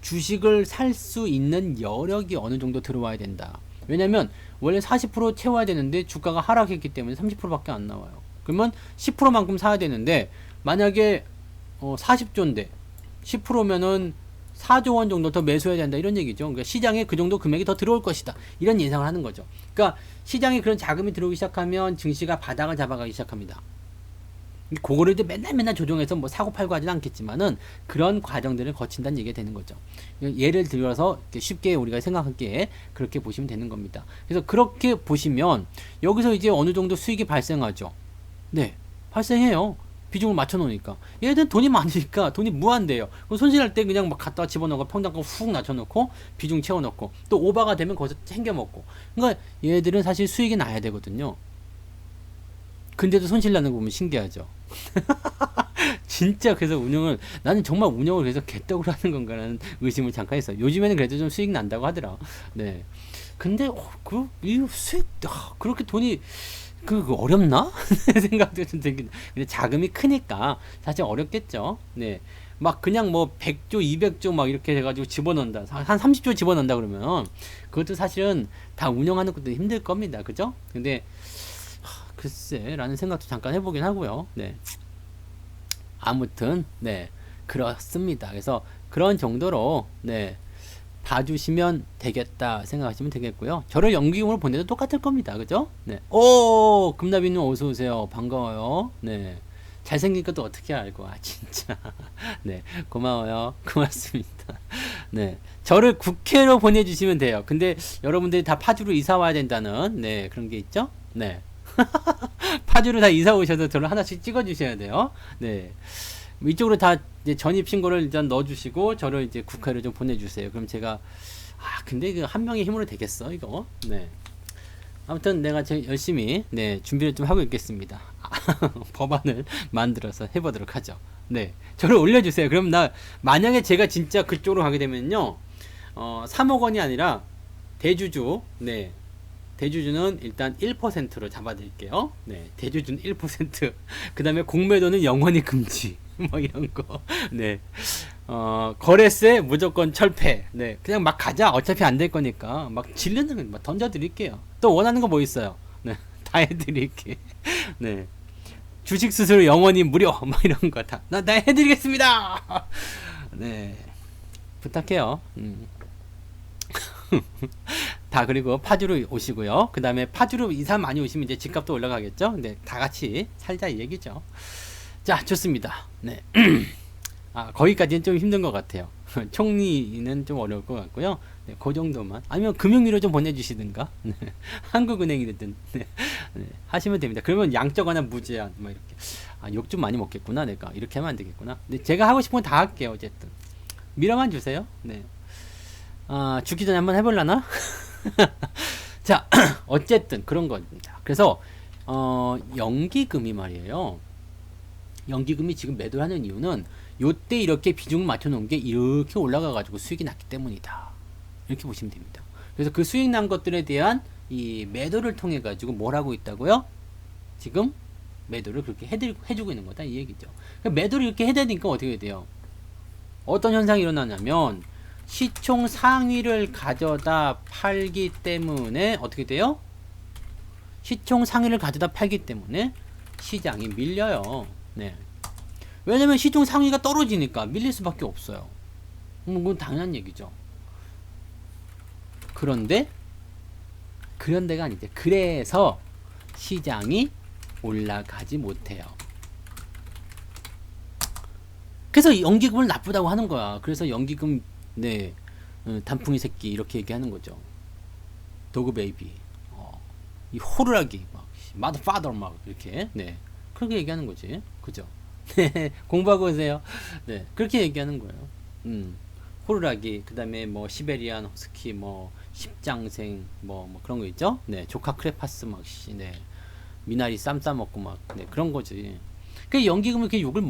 주식을 살 수 있는 여력이 어느 정도 들어와야 된다. 왜냐면 원래 40% 채워야 되는데 주가가 하락했기 때문에 30%밖에 안 나와요. 그러면 10%만큼 사야 되는데 만약에 40조인데 10%면은 4조 원 정도 더 매수해야 된다 이런 얘기죠. 그러니까 시장에 그 정도 금액이 더 들어올 것이다. 이런 예상을 하는 거죠. 그러니까 시장에 그런 자금이 들어오기 시작하면 증시가 바닥을 잡아가기 시작합니다. 그거를 이제 맨날 조정해서 뭐 사고 팔고 하진 않겠지만은 그런 과정들을 거친다는 얘기가 되는 거죠. 예를 들어서 쉽게 우리가 생각하기에 그렇게 보시면 되는 겁니다. 그래서 그렇게 보시면 여기서 이제 어느 정도 수익이 발생하죠. 네, 발생해요. 비중을 맞춰 놓으니까. 얘들은 돈이 많으니까 돈이 무한대요. 손실할 때 그냥 막 갖다가 집어넣고 평단가 훅 낮춰놓고 비중 채워넣고 또 오버가 되면 거기서 챙겨먹고. 그러니까 얘들은 사실 수익이 나야 되거든요. 근데도 손실 나는 거 보면 신기하죠. 진짜 그래서 나는 정말 운영을 그래서 개떡으로 하는 건가라는 의심을 잠깐 했어요. 요즘에는 그래도 좀 수익 난다고 하더라. 네. 근데, 이 수익, 그렇게 돈이, 어렵나? 생각도 좀 들긴. 근데 자금이 크니까 사실 어렵겠죠. 네. 막 그냥 뭐 100조, 200조 막 이렇게 해가지고 집어넣는다. 한 30조 집어넣는다 그러면 그것도 사실은 다 운영하는 것도 힘들 겁니다. 그죠? 근데, 글쎄 라는 생각도 잠깐 해보긴 하고요. 네. 아무튼 네 그렇습니다. 그래서 그런 정도로 네 봐주시면 되겠다 생각하시면 되겠고요. 저를 연기금으로 보내도 똑같을 겁니다. 그죠? 네. 오 금나비님 어서오세요. 반가워요. 네. 잘생긴 것도 어떻게 알고 진짜 네 고마워요. 고맙습니다. 네 저를 국회로 보내주시면 돼요. 근데 여러분들이 다 파주로 이사 와야 된다는 네 그런 게 있죠. 네 파주로 다 이사 오셔서 저를 하나씩 찍어 주셔야 돼요. 네. 이쪽으로 다 이제 전입 신고를 일단 넣어 주시고 저를 이제 국회로 좀 보내 주세요. 그럼 제가 근데 그 한 명의 힘으로 되겠어, 이거. 네. 아무튼 내가 열심히 네, 준비를 좀 하고 있겠습니다. 법안을 만들어서 해 보도록 하죠. 네. 저를 올려 주세요. 그럼 만약에 제가 진짜 그쪽으로 가게 되면요. 3억 원이 아니라 대주주 네. 대주주는 일단 1%로 잡아드릴게요. 네, 대주주는 1%. 그 다음에 공매도는 영원히 금지. 뭐 이런 거. 네. 거래세 무조건 철폐. 네, 그냥 막 가자. 어차피 안 될 거니까 막 질르는 막 던져드릴게요. 또 원하는 거 뭐 있어요? 네, 다 해드릴게. 네, 주식 수수료 영원히 무료. 막 이런 거 다 해드리겠습니다. 네, 부탁해요. 다 그리고 파주로 오시고요. 그 다음에 파주로 이사 많이 오시면 이제 집값도 올라가겠죠. 근데 다 같이 살자 이 얘기죠. 자, 좋습니다. 네. 거기까지는 좀 힘든 것 같아요. 총리는 좀 어려울 것 같고요. 네, 그 정도만. 아니면 금융위로 좀 보내주시든가. 네, 한국은행이든 네, 네, 하시면 됩니다. 그러면 양적 완화 무제한 막 이렇게. 욕 좀 많이 먹겠구나 내가. 이렇게 하면 안 되겠구나. 근데 제가 하고 싶은 건 다 할게요. 어쨌든 밀어만 주세요. 네. 죽기 전에 한번 해볼라나? 자, 어쨌든 그런 겁니다. 그래서 연기금이 말이에요. 연기금이 지금 매도를 하는 이유는 요때 이렇게 비중을 맞춰놓은 게 이렇게 올라가가지고 수익이 났기 때문이다. 이렇게 보시면 됩니다. 그래서 그 수익 난 것들에 대한 이 매도를 통해 가지고 뭘 하고 있다고요? 지금 매도를 그렇게 해주고 있는 거다 이 얘기죠. 그러니까 매도를 이렇게 해대니까 어떻게 돼요? 어떤 현상이 일어나냐면 시총 상위를 가져다 팔기 때문에 어떻게 돼요? 시총 상위를 가져다 팔기 때문에 시장이 밀려요. 네. 왜냐면 시총 상위가 떨어지니까 밀릴 수밖에 없어요. 그건 당연한 얘기죠. 그런데 그런 데가 아니죠. 그래서 시장이 올라가지 못해요. 그래서 연기금을 나쁘다고 하는 거야. 그래서 연기금 네 단풍이 새끼 이렇게 얘기하는 거죠. 도그 베이비 이 호루라기 막 마더 파더 막 이렇게 네 그렇게 얘기하는 거지. 그죠? 네, 공부하고 오세요. 네, 그렇게 얘기하는 거예요. 호루라기, 그 다음에 뭐 시베리안 허스키, 뭐 십장생, 뭐 그런 거 있죠? 네, 조카 크레파스 막 네, 미나리 쌈 싸먹고 막 네, 그런 거지. 그 연기금을 이렇게 욕을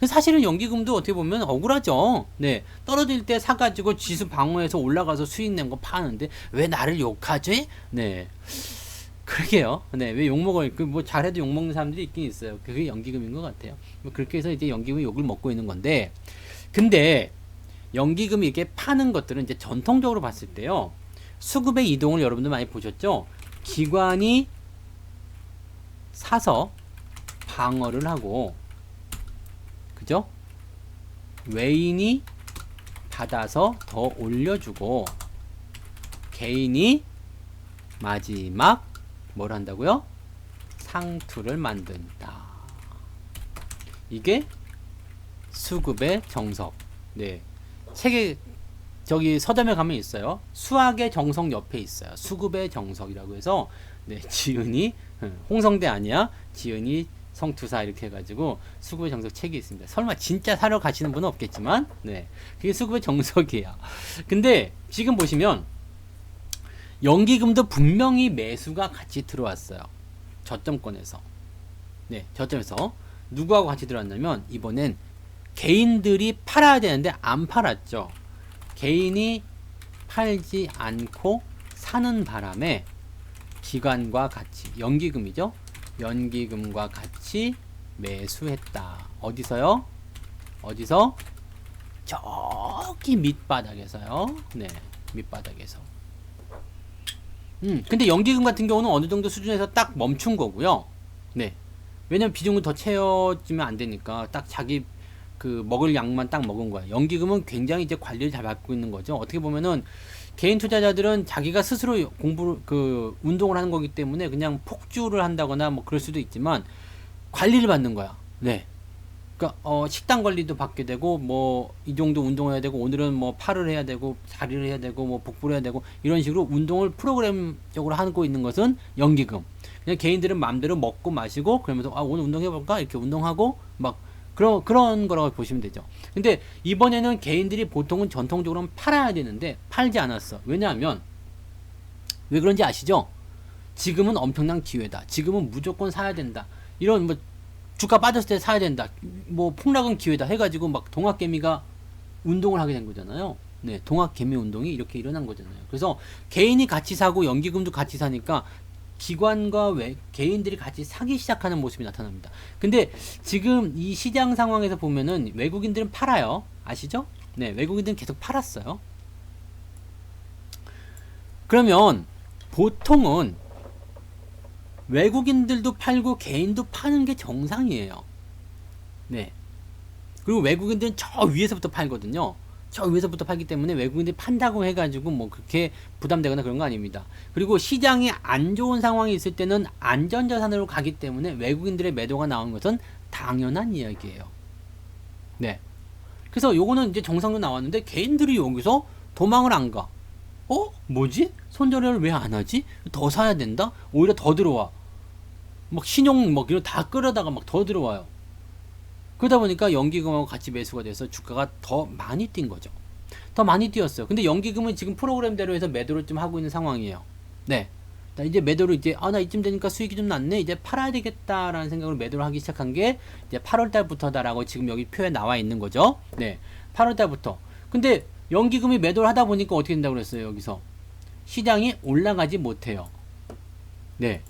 사실은 연기금도 어떻게 보면 억울하죠. 네, 떨어질 때 사가지고 지수 방어해서 올라가서 수익 낸 거 파는데 왜 나를 욕하지? 네. 그러게요. 네, 왜 욕먹을, 뭐 잘해도 욕먹는 사람들이 있긴 있어요. 그게 연기금인 것 같아요. 뭐 그렇게 해서 이제 연기금이 욕을 먹고 있는 건데, 근데 연기금이 이렇게 파는 것들은 이제 전통적으로 봤을 때요, 수급의 이동을 여러분들 많이 보셨죠? 기관이 사서 방어를 하고, 그죠? 외인이 받아서 더 올려주고, 개인이 마지막 뭘 한다고요? 상투를 만든다. 이게 수급의 정석. 네. 책에 저기 서점에 가면 있어요. 수학의 정석 옆에 있어요. 수급의 정석이라고 해서 네, 지은이 홍성대 아니야? 지은이 성투사 이렇게 해가지고 수급의 정석 책이 있습니다. 설마 진짜 사러 가시는 분은 없겠지만 네, 그게 수급의 정석이에요. 근데 지금 보시면 연기금도 분명히 매수가 같이 들어왔어요. 저점권에서. 네, 저점에서. 누구하고 같이 들어왔냐면, 이번엔 개인들이 팔아야 되는데 안 팔았죠. 개인이 팔지 않고 사는 바람에 기관과 같이, 연기금이죠. 연기금과 같이 매수했다. 어디서요? 어디서? 저기 밑바닥에서요. 네, 밑바닥에서. 근데 연기금 같은 경우는 어느 정도 수준에서 딱 멈춘 거고요. 네. 왜냐면 비중을 더 채워지면 안 되니까 딱 자기 그 먹을 양만 딱 먹은 거야. 연기금은 굉장히 이제 관리를 잘 받고 있는 거죠. 어떻게 보면은 개인 투자자들은 자기가 스스로 운동을 하는 거기 때문에 그냥 폭주를 한다거나 뭐 그럴 수도 있지만 관리를 받는 거야. 네. 그러니까 식단 관리도 받게 되고 뭐 이 정도 운동해야 되고 오늘은 뭐 팔을 해야 되고 다리를 해야 되고 뭐 복부를 해야 되고 이런 식으로 운동을 프로그램적으로 하고 있는 것은 연기금. 그냥 개인들은 마음대로 먹고 마시고 그러면서 오늘 운동해 볼까 이렇게 운동하고 막 그런 거라고 보시면 되죠. 근데 이번에는 개인들이 보통은 전통적으로는 팔아야 되는데 팔지 않았어. 왜냐하면 왜 그런지 아시죠? 지금은 엄청난 기회다. 지금은 무조건 사야 된다. 이런 뭐 주가 빠졌을 때 사야 된다. 뭐 폭락은 기회다 해가지고 막 동학개미가 운동을 하게 된 거잖아요. 네, 동학개미 운동이 이렇게 일어난 거잖아요. 그래서 개인이 같이 사고 연기금도 같이 사니까 기관과 개인들이 같이 사기 시작하는 모습이 나타납니다. 근데 지금 이 시장 상황에서 보면은 외국인들은 팔아요. 아시죠? 네, 외국인들은 계속 팔았어요. 그러면 보통은 외국인들도 팔고 개인도 파는 게 정상이에요. 네. 그리고 외국인들은 저 위에서부터 팔거든요. 저 위에서부터 팔기 때문에 외국인들이 판다고 해가지고 뭐 그렇게 부담되거나 그런 거 아닙니다. 그리고 시장이 안 좋은 상황이 있을 때는 안전자산으로 가기 때문에 외국인들의 매도가 나오는 것은 당연한 이야기예요. 네. 그래서 요거는 이제 정상도 나왔는데 개인들이 여기서 도망을 안 가. 뭐지? 손절을 왜 안 하지? 더 사야 된다? 오히려 더 들어와. 막 신용 막 이런 다 끌어다가 막 더 들어와요. 그러다 보니까 연기금하고 같이 매수가 돼서 주가가 더 많이 뛴 거죠. 더 많이 뛰었어요. 근데 연기금은 지금 프로그램대로 해서 매도를 좀 하고 있는 상황이에요. 네. 이제 매도를 이제 나 이쯤 되니까 수익이 좀 났네. 이제 팔아야 되겠다라는 생각으로 매도를 하기 시작한 게 이제 8월 달부터다라고 지금 여기 표에 나와 있는 거죠. 네. 8월 달부터. 근데 연기금이 매도를 하다 보니까 어떻게 된다고 그랬어요, 여기서? 시장이 올라가지 못해요. 네.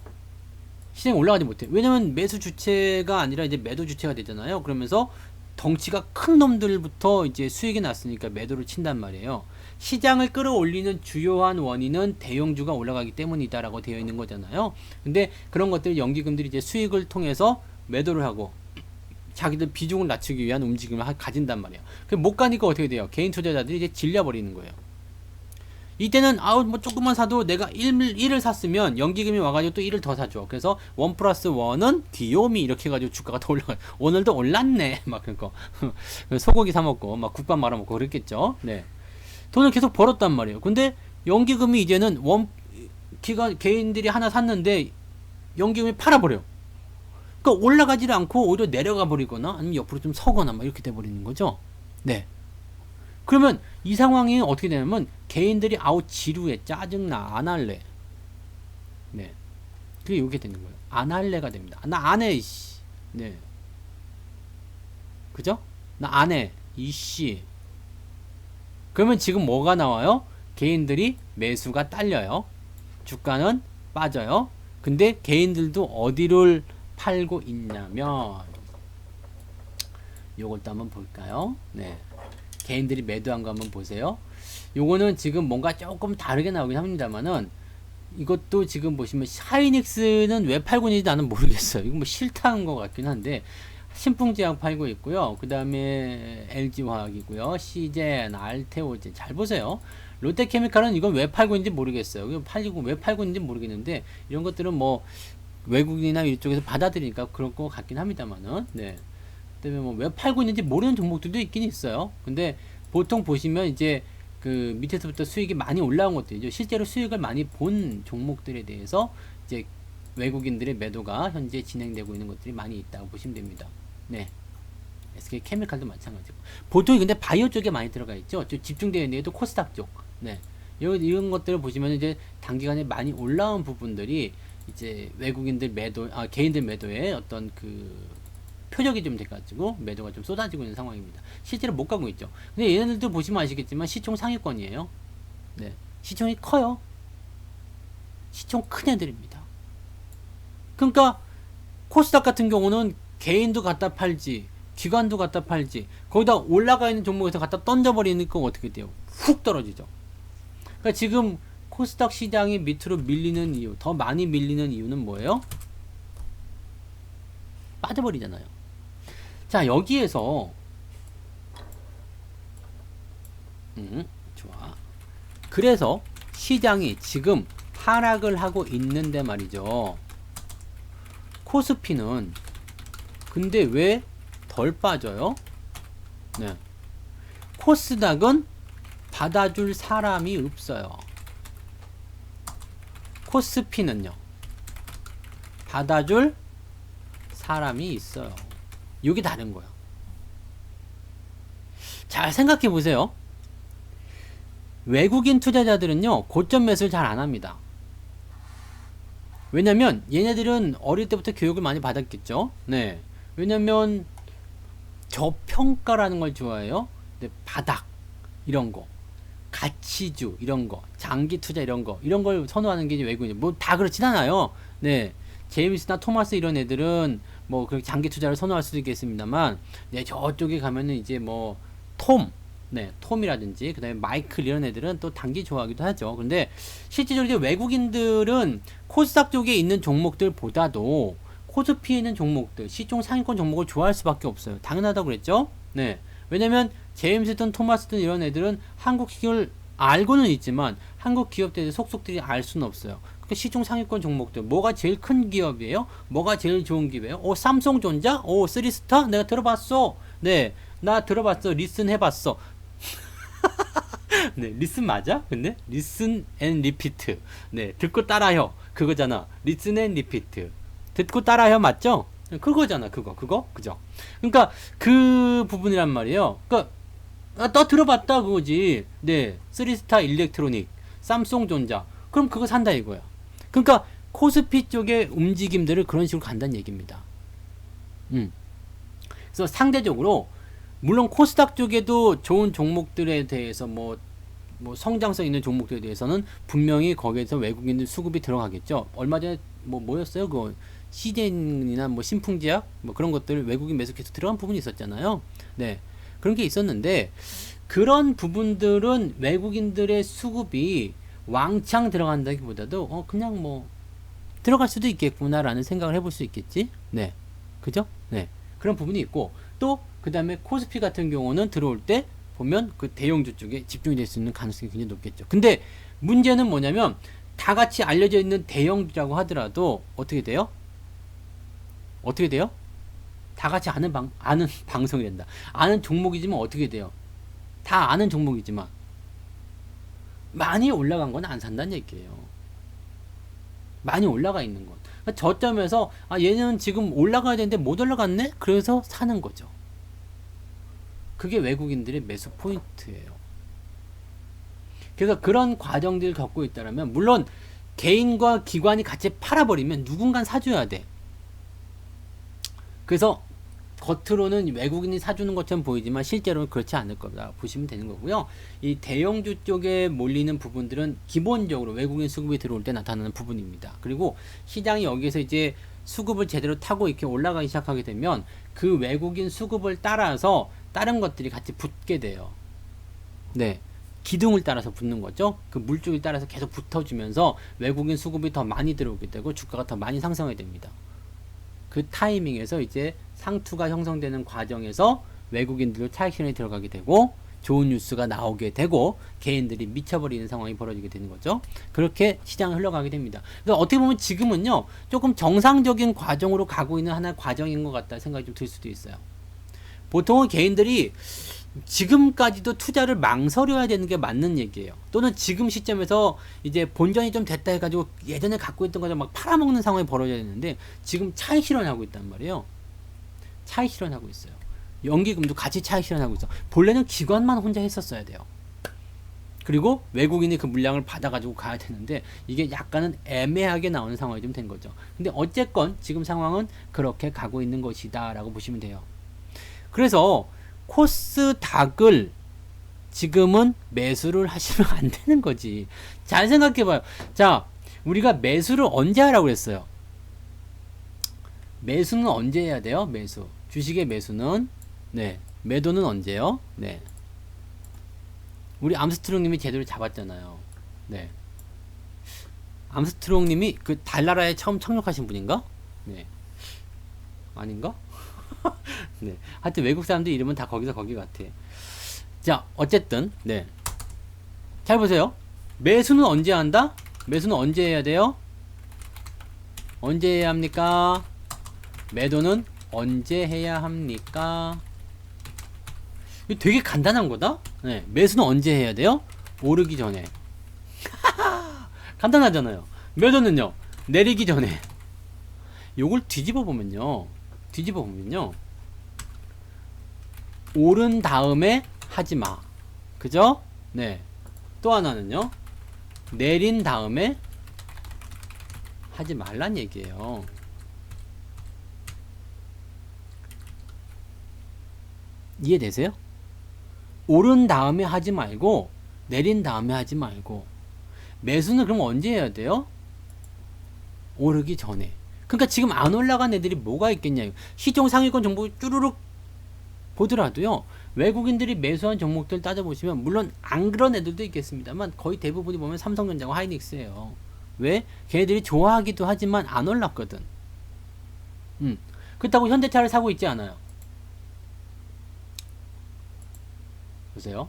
시장이 올라가지 못해요. 왜냐면 매수 주체가 아니라 이제 매도 주체가 되잖아요. 그러면서 덩치가 큰 놈들부터 이제 수익이 났으니까 매도를 친단 말이에요. 시장을 끌어올리는 주요한 원인은 대형주가 올라가기 때문이다라고 되어 있는 거잖아요. 근데 그런 것들 연기금들이 이제 수익을 통해서 매도를 하고 자기들 비중을 낮추기 위한 움직임을 가진단 말이에요. 못 가니까 어떻게 돼요? 개인 투자자들이 이제 질려버리는 거예요. 이때는 뭐 조금만 사도 내가 1을 샀으면 연기금이 와가지고 또 1을 더 사줘. 그래서 1 플러스 1은 귀요미 이렇게 해가지고 주가가 더 올라가요. 오늘도 올랐네 막 그거 소고기 사 먹고 막 국밥 말아 먹고 그랬겠죠. 네, 돈을 계속 벌었단 말이에요. 근데 연기금이 이제는 개인들이 하나 샀는데 연기금이 팔아버려. 그러니까 올라가지를 않고 오히려 내려가 버리거나 아니면 옆으로 좀 서거나 막 이렇게 돼 버리는 거죠. 네. 그러면 이 상황이 어떻게 되냐면 개인들이 지루해, 짜증나, 안 할래. 네. 그게 이렇게 되는 거예요. 안 할래가 됩니다. 나 안 해, 이씨. 네. 그죠? 나 안 해, 이씨. 그러면 지금 뭐가 나와요? 개인들이 매수가 딸려요. 주가는 빠져요. 근데 개인들도 어디를 팔고 있냐면 요걸 또 한번 볼까요? 네. 개인들이 매도한 거 한번 보세요. 요거는 지금 뭔가 조금 다르게 나오긴 합니다만은 이것도 지금 보시면 하이닉스는 왜 팔고 있는지 나는 모르겠어요. 이거 뭐 싫다는 것 같긴 한데 신풍제약 팔고 있고요. 그 다음에 LG화학이고요. 시젠, 알테오젠 잘 보세요. 롯데케미칼은 이건 왜 팔고 있는지 모르겠어요. 이거 팔리고 왜 팔고 있는지 모르겠는데 이런 것들은 뭐 외국인이나 이쪽에서 받아들이니까 그럴 것 같긴 합니다만은 네. 때문에 뭐 왜 팔고 있는지 모르는 종목들도 있긴 있어요. 근데 보통 보시면 이제 그 밑에서부터 수익이 많이 올라온 것들이죠. 실제로 수익을 많이 본 종목들에 대해서 이제 외국인들의 매도가 현재 진행되고 있는 것들이 많이 있다고 보시면 됩니다. 네. SK케미칼도 마찬가지고. 보통 근데 바이오 쪽에 많이 들어가 있죠. 집중되어 있는 게도 코스닥 쪽. 네. 이런 것들을 보시면 이제 단기간에 많이 올라온 부분들이 이제 외국인들 매도, 개인들 매도의 어떤 그 표적이 좀 돼가지고 매도가 좀 쏟아지고 있는 상황입니다. 실제로 못 가고 있죠. 근데 얘네들도 보시면 아시겠지만 시총 상위권이에요. 네. 시총이 커요. 시총 큰 애들입니다. 그러니까 코스닥 같은 경우는 개인도 갖다 팔지 기관도 갖다 팔지 거기다 올라가 있는 종목에서 갖다 던져버리니까 어떻게 돼요? 훅 떨어지죠. 그러니까 지금 코스닥 시장이 밑으로 밀리는 이유, 더 많이 밀리는 이유는 뭐예요? 빠져버리잖아요. 자, 여기에서 좋아. 그래서 시장이 지금 하락을 하고 있는데 말이죠. 코스피는 근데 왜 덜 빠져요? 네. 코스닥은 받아줄 사람이 없어요. 코스피는요. 받아줄 사람이 있어요. 이게 다른 거예요. 잘 생각해 보세요. 외국인 투자자들은요, 고점 매수를 잘 안 합니다. 왜냐면 얘네들은 어릴 때부터 교육을 많이 받았겠죠. 네. 왜냐면 저평가라는 걸 좋아해요. 근데 바닥 이런 거, 가치주 이런 거, 장기 투자 이런 걸 선호하는 게 외국인. 뭐 다 그렇진 않아요. 네. 제임스나 토마스 이런 애들은 뭐 그렇게 장기 투자를 선호할 수도 있겠습니다만, 네, 저쪽에 가면은 이제 뭐 톰, 네, 톰이라든지 그다음에 마이클 이런 애들은 또 단기 좋아하기도 하죠. 근데 실제적으로 이제 외국인들은 코스닥 쪽에 있는 종목들보다도 코스피에 있는 종목들, 시총 상위권 종목을 좋아할 수밖에 없어요. 당연하다고 그랬죠? 네. 왜냐면 제임스든 토마스든 이런 애들은 한국 기업을 알고는 있지만 한국 기업들의 속속들이 알 수는 없어요. 그러니까 시총 상위권 종목들 뭐가 제일 큰 기업이에요? 뭐가 제일 좋은 기업이에요? 삼성전자? 쓰리스타? 내가 들어봤어. 네, 나 들어봤어. 리슨 해봤어. 네, 리슨 맞아? 근데 리슨 앤 리피트. 네, 듣고 따라요. 그거잖아. 리슨 앤 리피트. 듣고 따라요 맞죠? 그거잖아. 그거 그죠? 그러니까 그 부분이란 말이에요. 그러니까 너 들어봤다 그거지. 네, 쓰리스타 일렉트로닉, 삼성전자. 그럼 그거 산다 이거야. 그러니까 코스피 쪽의 움직임들을 그런 식으로 간다는 얘기입니다. 그래서 상대적으로 물론 코스닥 쪽에도 좋은 종목들에 대해서 뭐 성장성 있는 종목들에 대해서는 분명히 거기에서 외국인들 수급이 들어가겠죠. 얼마 전에 뭐였어요? 그 시젠이나 뭐 신풍제약 뭐 그런 것들 외국인 매수 계속 들어간 부분이 있었잖아요. 네. 그런 게 있었는데 그런 부분들은 외국인들의 수급이 왕창 들어간다기보다도 그냥 뭐 들어갈 수도 있겠구나라는 생각을 해볼 수 있겠지. 네. 그죠? 네. 그런 부분이 있고 또 그 다음에 코스피 같은 경우는 들어올 때 보면 그 대형주 쪽에 집중이 될 수 있는 가능성이 굉장히 높겠죠. 근데 문제는 뭐냐면 다 같이 알려져 있는 대형주라고 하더라도 어떻게 돼요? 어떻게 돼요? 다 같이 아는 방송이 된다. 아는 종목이지만 어떻게 돼요? 다 아는 종목이지만 많이 올라간 건 안 산다는 얘기예요. 많이 올라가 있는 건. 그러니까 저점에서 얘는 지금 올라가야 되는데 못 올라갔네? 그래서 사는 거죠. 그게 외국인들의 매수 포인트예요. 그래서 그런 과정들을 겪고 있다면 물론 개인과 기관이 같이 팔아버리면 누군간 사줘야 돼. 그래서 겉으로는 외국인이 사주는 것처럼 보이지만 실제로는 그렇지 않을 거다 보시면 되는 거고요. 이 대형주 쪽에 몰리는 부분들은 기본적으로 외국인 수급이 들어올 때 나타나는 부분입니다. 그리고 시장이 여기에서 이제 수급을 제대로 타고 이렇게 올라가기 시작하게 되면 그 외국인 수급을 따라서 다른 것들이 같이 붙게 돼요. 네. 기둥을 따라서 붙는 거죠. 그 물줄을 따라서 계속 붙어주면서 외국인 수급이 더 많이 들어오게 되고 주가가 더 많이 상승하게 됩니다. 그 타이밍에서 이제 상투가 형성되는 과정에서 외국인들도 차익 실현이 들어가게 되고 좋은 뉴스가 나오게 되고 개인들이 미쳐버리는 상황이 벌어지게 되는 거죠. 그렇게 시장을 흘러가게 됩니다. 그래서 어떻게 보면 지금은요 조금 정상적인 과정으로 가고 있는 하나의 과정인 것 같다 생각이 좀 들 수도 있어요. 보통은 개인들이 지금까지도 투자를 망설여야 되는 게 맞는 얘기예요. 또는 지금 시점에서 이제 본전이 좀 됐다 해가지고 예전에 갖고 있던 거를 막 팔아먹는 상황이 벌어져야 되는데 지금 차익 실현하고 있단 말이에요. 차익 실현하고 있어요. 연기금도 같이 차익 실현하고 있어. 본래는 기관만 혼자 했었어야 돼요. 그리고 외국인이 그 물량을 받아가지고 가야 되는데 이게 약간은 애매하게 나오는 상황이 좀 된 거죠. 근데 어쨌건 지금 상황은 그렇게 가고 있는 것이다 라고 보시면 돼요. 그래서 코스닥을 지금은 매수를 하시면 안 되는 거지. 잘 생각해봐요. 자, 우리가 매수를 언제 하라고 그랬어요? 매수는 언제 해야 돼요? 매수. 주식의 매수는 네. 매도는 언제요? 네. 우리 암스트롱님이 제대로 잡았잖아요. 네. 암스트롱님이 그 달나라에 처음 착륙하신 분인가? 네. 아닌가? 네. 하여튼 외국 사람들 이름은 다 거기서 거기 같아. 자, 어쨌든 네. 잘 보세요. 매수는 언제 한다? 매수는 언제 해야 돼요? 언제 해야 합니까? 매도는 언제 해야 합니까? 이거 되게 간단한 거다? 네. 매수는 언제 해야 돼요? 오르기 전에. 간단하잖아요. 매도는요? 내리기 전에. 요걸 뒤집어 보면요. 오른 다음에 하지 마. 그죠? 네. 또 하나는요. 내린 다음에 하지 말란 얘기예요. 이해되세요? 오른 다음에 하지 말고 내린 다음에 하지 말고 매수는 그럼 언제 해야 돼요? 오르기 전에. 그러니까 지금 안 올라간 애들이 뭐가 있겠냐. 시총 상위권 정보 쭈루룩 보더라도요. 외국인들이 매수한 종목들 따져보시면 물론 안 그런 애들도 있겠습니다만 거의 대부분이 보면 삼성전자와 하이닉스예요. 왜? 걔네들이 좋아하기도 하지만 안 올랐거든. 그렇다고 현대차를 사고 있지 않아요. 보세요.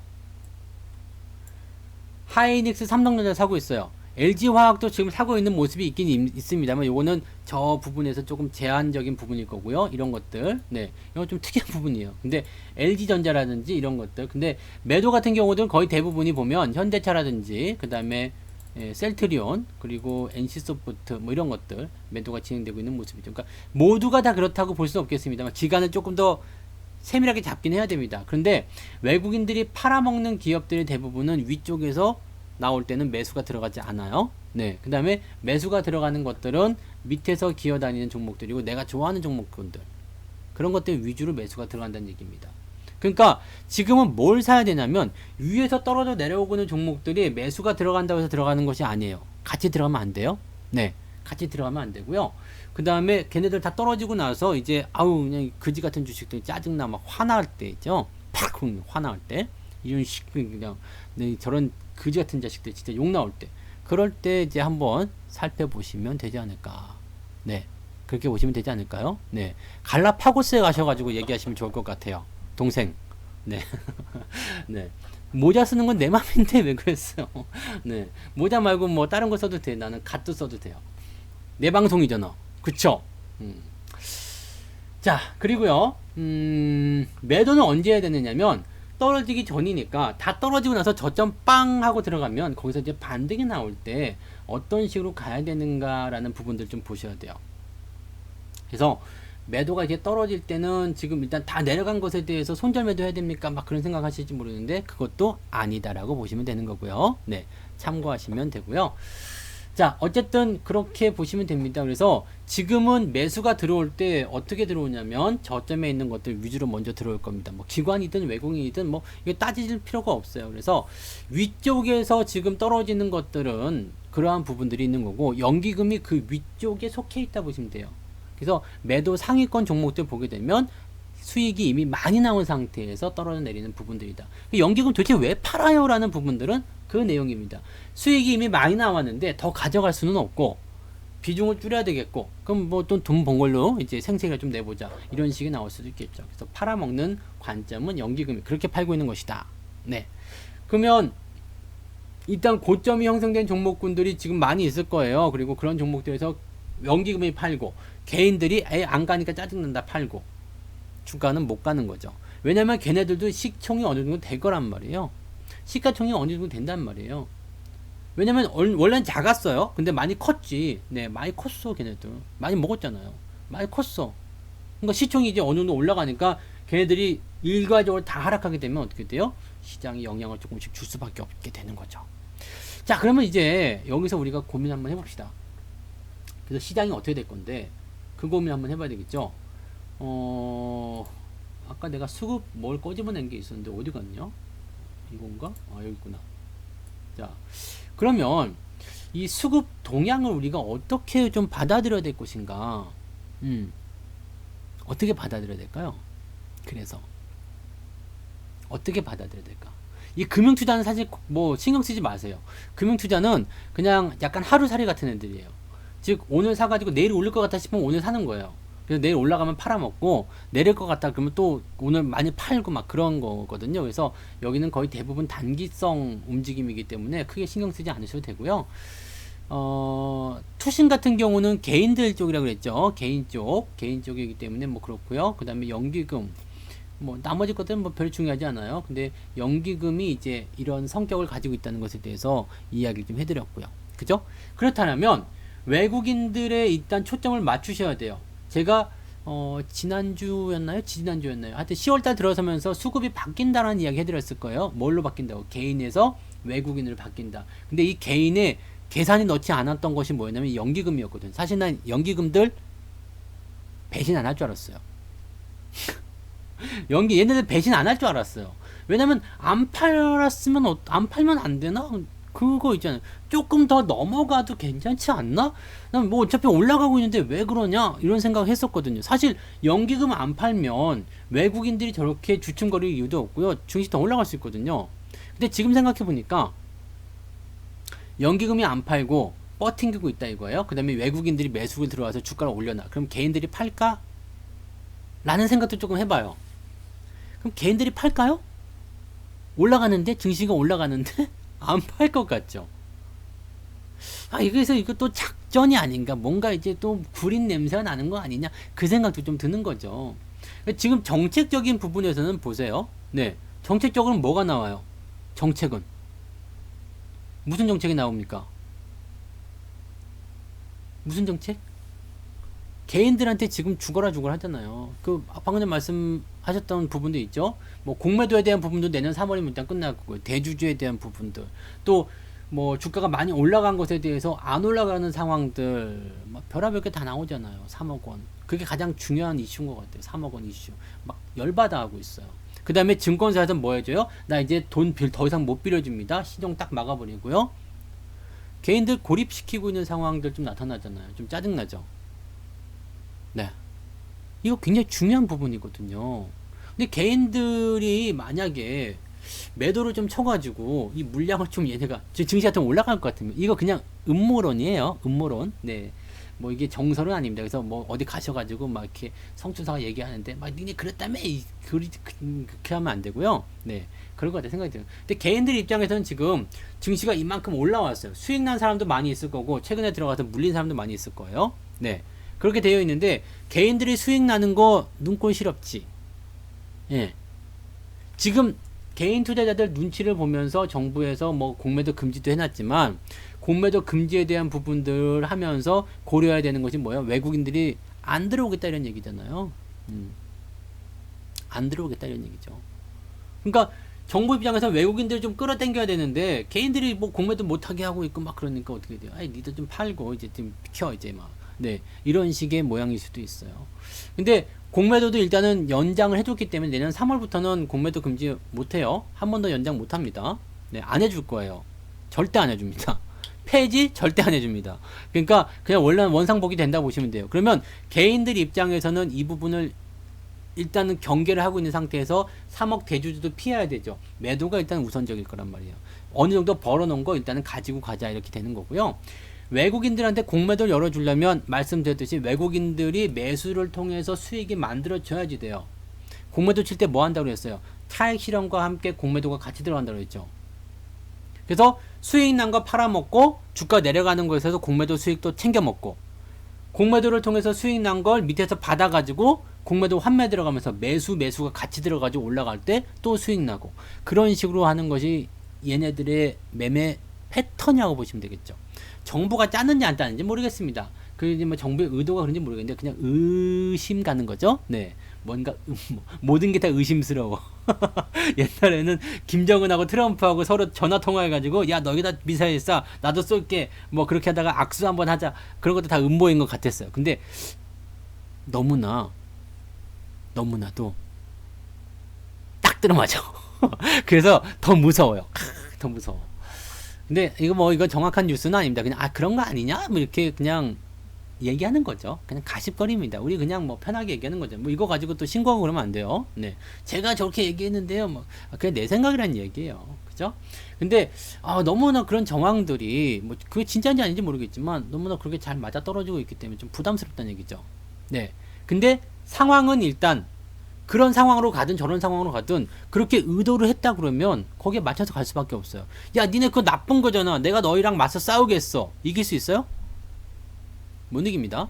하이닉스, 삼성전자 사고 있어요. LG화학도 지금 사고 있는 모습이 있긴 있습니다만 요거는 저 부분에서 조금 제한적인 부분일 거고요. 이런 것들. 네. 이건 좀 특이한 부분이에요. 근데 LG전자라든지 이런 것들. 근데 매도 같은 경우는 거의 대부분이 보면 현대차라든지 그다음에 셀트리온 그리고 NC소프트 뭐 이런 것들 매도가 진행되고 있는 모습이죠. 그러니까 모두가 다 그렇다고 볼 수는 없겠습니다만 기간을 조금 더 세밀하게 잡긴 해야 됩니다. 그런데 외국인들이 팔아먹는 기업들의 대부분은 위쪽에서 나올 때는 매수가 들어가지 않아요. 네. 그 다음에 매수가 들어가는 것들은 밑에서 기어다니는 종목들이고 내가 좋아하는 종목군들. 그런 것들 위주로 매수가 들어간다는 얘기입니다. 그러니까 지금은 뭘 사야 되냐면 위에서 떨어져 내려오고 있는 종목들이 매수가 들어간다고 해서 들어가는 것이 아니에요. 같이 들어가면 안 돼요. 네. 같이 들어가면 안 되고요. 그 다음에 걔네들 다 떨어지고 나서 이제 아우 그냥 그지 같은 주식들 짜증나 막 화날 때 있죠. 팍 화날 때 이런 식 그냥 네, 저런 그지 같은 자식들 진짜 욕 나올 때 그럴 때 이제 한번 살펴보시면 되지 않을까. 네. 그렇게 보시면 되지 않을까요? 네. 갈라파고스에 가셔가지고 얘기하시면 좋을 것 같아요. 동생. 네. 네. 모자 쓰는 건 내 맘인데 왜 그랬어요? 네. 모자 말고 뭐 다른 거 써도 돼. 나는 갓도 써도 돼요. 내 방송이잖아. 그쵸? 자, 그리고요. 매도는 언제 해야 되느냐면 떨어지기 전이니까 다 떨어지고 나서 저점 빵 하고 들어가면 거기서 이제 반등이 나올 때 어떤 식으로 가야 되는가라는 부분들 좀 보셔야 돼요. 그래서 매도가 이제 떨어질 때는 지금 일단 다 내려간 것에 대해서 손절 매도 해야 됩니까? 막 그런 생각 하실지 모르는데 그것도 아니다라고 보시면 되는 거고요. 네. 참고하시면 되고요. 자, 어쨌든 그렇게 보시면 됩니다. 그래서 지금은 매수가 들어올 때 어떻게 들어오냐면 저점에 있는 것들 위주로 먼저 들어올 겁니다. 뭐 기관이든 외국인이든 뭐 이거 따질 필요가 없어요. 그래서 위쪽에서 지금 떨어지는 것들은 그러한 부분들이 있는 거고 연기금이 그 위쪽에 속해 있다 보시면 돼요. 그래서 매도 상위권 종목들 보게 되면 수익이 이미 많이 나온 상태에서 떨어져 내리는 부분들이다. 연기금 도대체 왜 팔아요? 라는 부분들은 그 내용입니다. 수익이 이미 많이 나왔는데 더 가져갈 수는 없고 비중을 줄여야 되겠고 그럼 뭐 또 돈 번 걸로 이제 생색을 좀 내보자 이런 식이 나올 수도 있겠죠. 그래서 팔아먹는 관점은 연기금이 그렇게 팔고 있는 것이다. 네. 그러면 일단 고점이 형성된 종목군들이 지금 많이 있을 거예요. 그리고 그런 종목들에서 연기금이 팔고 개인들이 안 가니까 짜증난다 팔고 주가는 못 가는 거죠. 왜냐면 걔네들도 시총이 어느 정도 될 거란 말이에요. 시가총이 어느 정도 된단 말이에요. 왜냐면 원래는 작았어요. 근데 많이 컸지. 네, 많이 컸어 걔네들. 많이 먹었잖아요. 많이 컸어. 그러니까 시총이 이제 어느 정도 올라가니까 걔네들이 일괄적으로 다 하락하게 되면 어떻게 돼요? 시장이 영향을 조금씩 줄 수밖에 없게 되는 거죠. 자, 그러면 이제 여기서 우리가 고민 한번 해봅시다. 그래서 시장이 어떻게 될 건데 그 고민 한번 해봐야 되겠죠. 아까 내가 수급 뭘 꺼집어낸 게 있었는데 어디 갔냐? 이건가? 아, 여기 있구나. 자, 그러면 이 수급 동향을 우리가 어떻게 좀 받아들여야 될 것인가? 어떻게 받아들여야 될까요? 그래서 어떻게 받아들여야 될까? 이 금융투자는 사실 뭐 신경 쓰지 마세요. 금융투자는 그냥 약간 하루살이 같은 애들이에요. 즉 오늘 사가지고 내일 올릴 것 같다 싶으면 오늘 사는 거예요. 그래서 내일 올라가면 팔아먹고 내릴 것 같다 그러면 또 오늘 많이 팔고 막 그런 거거든요. 그래서 여기는 거의 대부분 단기성 움직임이기 때문에 크게 신경 쓰지 않으셔도 되고요. 투신 같은 경우는 개인들 쪽이라고 그랬죠. 개인 쪽이기 때문에 뭐 그렇고요. 그 다음에 연기금 뭐 나머지 것들은 뭐 별 중요하지 않아요. 근데 연기금이 이제 이런 성격을 가지고 있다는 것에 대해서 이야기를 좀 해드렸고요. 그죠? 그렇다면 외국인들의 일단 초점을 맞추셔야 돼요. 제가 지난주였나요? 하여튼 10월달 들어서면서 수급이 바뀐다라는 이야기 해드렸을 거예요. 뭘로 바뀐다고? 개인에서 외국인으로 바뀐다. 근데 이 개인의 계산이 넣지 않았던 것이 뭐였냐면 연기금이었거든. 사실 난 연기금들 배신 안 할 줄 알았어요. 얘네들 배신 안 할 줄 알았어요. 왜냐면 안 팔았으면 안 팔면 안 되나? 그거 있잖아요. 조금 더 넘어가도 괜찮지 않나? 난 뭐 어차피 올라가고 있는데 왜 그러냐? 이런 생각 했었거든요. 사실 연기금 안 팔면 외국인들이 저렇게 주춤거릴 이유도 없고요. 증시 더 올라갈 수 있거든요. 근데 지금 생각해 보니까 연기금이 안 팔고 버팅기고 있다 이거예요. 그 다음에 외국인들이 매수를 들어와서 주가를 올려놔. 그럼 개인들이 팔까? 라는 생각도 조금 해봐요. 그럼 개인들이 팔까요? 올라가는데? 증시가 올라가는데? 안 팔 것 같죠? 아, 그래서 이것도 작전이 아닌가? 뭔가 이제 또 구린 냄새가 나는 거 아니냐? 그 생각도 좀 드는 거죠. 지금 정책적인 부분에서는 보세요. 네. 정책적으로 뭐가 나와요? 정책은. 무슨 정책이 나옵니까? 무슨 정책? 개인들한테 지금 죽어라 하잖아요. 그 방금 전 말씀하셨던 부분도 있죠. 뭐 공매도에 대한 부분도 내년 3월이면 일단 끝날 거고요. 대주주에 대한 부분들, 또 뭐 주가가 많이 올라간 것에 대해서 안 올라가는 상황들, 막 별의별 게 다 나오잖아요. 3억 원. 그게 가장 중요한 이슈인 것 같아요. 3억 원 이슈. 막 열받아 하고 있어요. 그 다음에 증권사에서 뭐 해줘요? 나 이제 돈 더 이상 못 빌려줍니다. 시종 딱 막아버리고요. 개인들 고립시키고 있는 상황들 좀 나타나잖아요. 좀 짜증나죠. 네. 이거 굉장히 중요한 부분이거든요. 근데 개인들이 만약에 매도를 좀 쳐가지고 이 물량을 좀 얘네가 증시 같은 올라갈 것 같으면 이거 그냥 음모론이에요. 음모론. 네. 뭐 이게 정설은 아닙니다. 그래서 뭐 어디 가셔가지고 막 이렇게 성춘사가 얘기하는데 막 니네 그랬다며 그렇게 하면 안 되고요. 네. 그럴 것 같아 생각이 들어요. 근데 개인들 입장에서는 지금 증시가 이만큼 올라왔어요. 수익 난 사람도 많이 있을 거고 최근에 들어가서 물린 사람도 많이 있을 거예요. 네. 그렇게 되어 있는데 개인들이 수익 나는 거 눈꼴 시렵지. 예. 지금 개인 투자자들 눈치를 보면서 정부에서 뭐 공매도 금지도 해놨지만 공매도 금지에 대한 부분들 하면서 고려해야 되는 것이 뭐예요? 외국인들이 안 들어오겠다 이런 얘기잖아요. 안 들어오겠다 이런 얘기죠. 그러니까 정부 입장에서 외국인들 좀 끌어당겨야 되는데 개인들이 뭐 공매도 못하게 하고 있고 막 그러니까 어떻게 돼요? 아이 니들 좀 팔고 이제 좀 비켜 이제 막. 네, 이런 식의 모양일 수도 있어요. 근데 공매도도 일단은 연장을 해줬기 때문에 내년 3월부터는 공매도 금지 못해요. 한 번 더 연장 못합니다. 네, 안 해줄 거예요. 절대 안 해줍니다. 폐지 절대 안 해줍니다. 그러니까 그냥 원래 원상복귀 된다고 보시면 돼요. 그러면 개인들 입장에서는 이 부분을 일단은 경계를 하고 있는 상태에서 3억 대주주도 피해야 되죠. 매도가 일단 우선적일 거란 말이에요. 어느 정도 벌어놓은 거 일단은 가지고 가자 이렇게 되는 거고요. 외국인들한테 공매도를 열어주려면 말씀드렸듯이 외국인들이 매수를 통해서 수익이 만들어져야지 돼요. 공매도 칠 때 뭐 한다고 그랬어요? 차익 실현과 함께 공매도가 같이 들어간다고 했죠. 그래서 수익 난 거 팔아먹고 주가 내려가는 거에서 공매도 수익도 챙겨 먹고 공매도를 통해서 수익 난 걸 밑에서 받아가지고 공매도 환매 들어가면서 매수가 같이 들어가지고 올라갈 때 또 수익 나고 그런 식으로 하는 것이 얘네들의 매매 패턴이라고 보시면 되겠죠. 정부가 짜는지 안 짜는지 모르겠습니다. 그 뭐 정부의 의도가 그런지 모르겠는데 그냥 의심 가는 거죠. 네, 뭔가 모든 게 다 의심스러워. 옛날에는 김정은하고 트럼프하고 서로 전화 통화해가지고 야 너희다 미사일 쏴 나도 쏠게 뭐 그렇게 하다가 악수 한번 하자 그런 것도 다 음모인 것 같았어요. 근데 너무나도 딱 들어맞아. 그래서 더 무서워요. 더 무서워. 근데 이거 정확한 뉴스는 아닙니다. 그냥 그런 거 아니냐? 뭐 이렇게 그냥 얘기하는 거죠. 그냥 가십거리입니다. 우리 그냥 뭐 편하게 얘기하는 거죠. 뭐 이거 가지고 또 신고하고 그러면 안 돼요. 네. 제가 저렇게 얘기했는데요. 뭐 그냥 내 생각이란 얘기예요. 그죠? 근데 너무나 그런 정황들이 뭐 그게 진짜인지 아닌지 모르겠지만 너무나 그렇게 잘 맞아 떨어지고 있기 때문에 좀 부담스럽다는 얘기죠. 네. 근데 상황은 일단 그런 상황으로 가든 저런 상황으로 가든 그렇게 의도를 했다 그러면 거기에 맞춰서 갈 수밖에 없어요. 야 니네 그거 나쁜 거잖아. 내가 너희랑 맞서 싸우겠어. 이길 수 있어요? 못 이깁니다.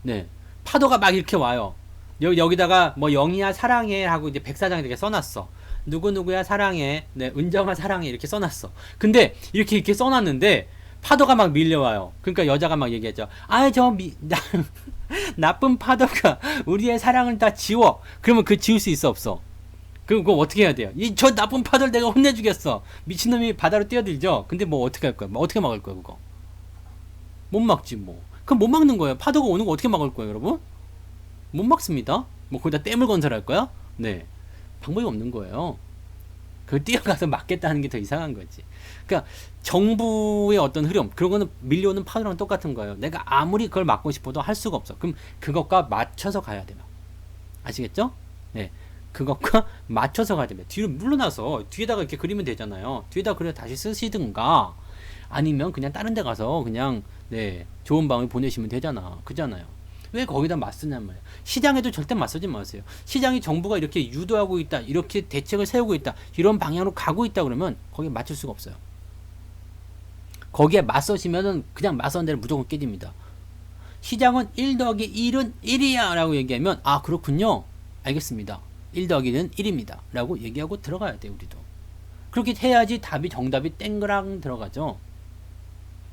네. 파도가 막 이렇게 와요. 여기다가 뭐 영희야 사랑해 하고 이제 백사장 이렇게 써놨어. 누구누구야 사랑해. 네, 은정아 사랑해 이렇게 써놨어. 근데 이렇게 써놨는데 파도가 막 밀려와요. 그러니까 여자가 막 얘기했죠. 나쁜 파도가 우리의 사랑을 다 지워. 그러면 지울 수 있어 없어? 그거 어떻게 해야 돼요? 저 나쁜 파도를 내가 혼내주겠어. 미친놈이 바다로 뛰어들죠. 근데 뭐 어떻게 할 거야? 뭐 어떻게 막을 거야 그거? 못 막지 뭐. 그럼 못 막는 거예요. 파도가 오는 거 어떻게 막을 거예요 여러분? 못 막습니다. 뭐 거기다 댐을 건설할 거야? 네. 방법이 없는 거예요. 그걸 뛰어가서 막겠다는 게 더 이상한 거지. 그러니까 정부의 어떤 흐름, 그런 거는 밀려오는 파도랑 똑같은 거예요. 내가 아무리 그걸 막고 싶어도 할 수가 없어. 그럼 그것과 맞춰서 가야 돼요. 아시겠죠? 네. 그것과 맞춰서 가야 됩니다. 뒤로 물러나서 뒤에다가 이렇게 그리면 되잖아요. 뒤에다 그려 다시 쓰시든가 아니면 그냥 다른 데 가서 그냥 네, 좋은 방을 보내시면 되잖아. 그잖아요. 왜 거기다 맞쓰냔 말이에요. 시장에도 절대 맞서지 마세요. 시장이 정부가 이렇게 유도하고 있다, 이렇게 대책을 세우고 있다, 이런 방향으로 가고 있다 그러면 거기에 맞출 수가 없어요. 거기에 맞서시면은 그냥 맞서는 대로 무조건 깨집니다. 시장은 1 더하기 1은 1이야 라고 얘기하면 아 그렇군요. 알겠습니다. 1 더하기 1은 1입니다. 라고 얘기하고 들어가야 돼요. 우리도. 그렇게 해야지 답이 정답이 땡그랑 들어가죠.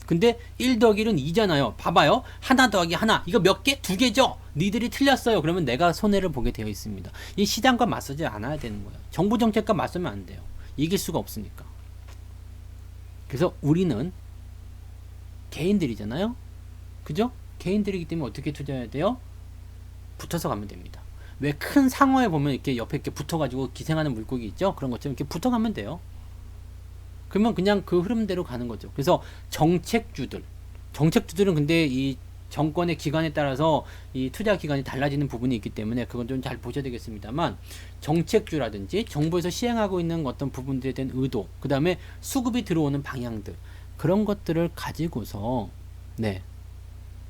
근데 1 더하기 1은 2잖아요. 봐봐요. 하나 더하기 하나. 이거 몇 개? 2개죠? 니들이 틀렸어요. 그러면 내가 손해를 보게 되어 있습니다. 이 시장과 맞서지 않아야 되는 거예요. 정부 정책과 맞서면 안 돼요. 이길 수가 없으니까. 그래서 우리는 개인들이잖아요. 그죠? 개인들이기 때문에 어떻게 투자해야 돼요? 붙어서 가면 됩니다. 왜 큰 상어에 보면 이렇게 옆에 이렇게 붙어가지고 기생하는 물고기 있죠? 그런 것처럼 이렇게 붙어가면 돼요. 그러면 그냥 그 흐름대로 가는 거죠. 그래서 정책주들은 근데 이 정권의 기관에 따라서 이 투자 기관이 달라지는 부분이 있기 때문에 그건 좀 잘 보셔야 되겠습니다만 정책주라든지 정부에서 시행하고 있는 어떤 부분들에 대한 의도, 그 다음에 수급이 들어오는 방향들, 그런 것들을 가지고서 네,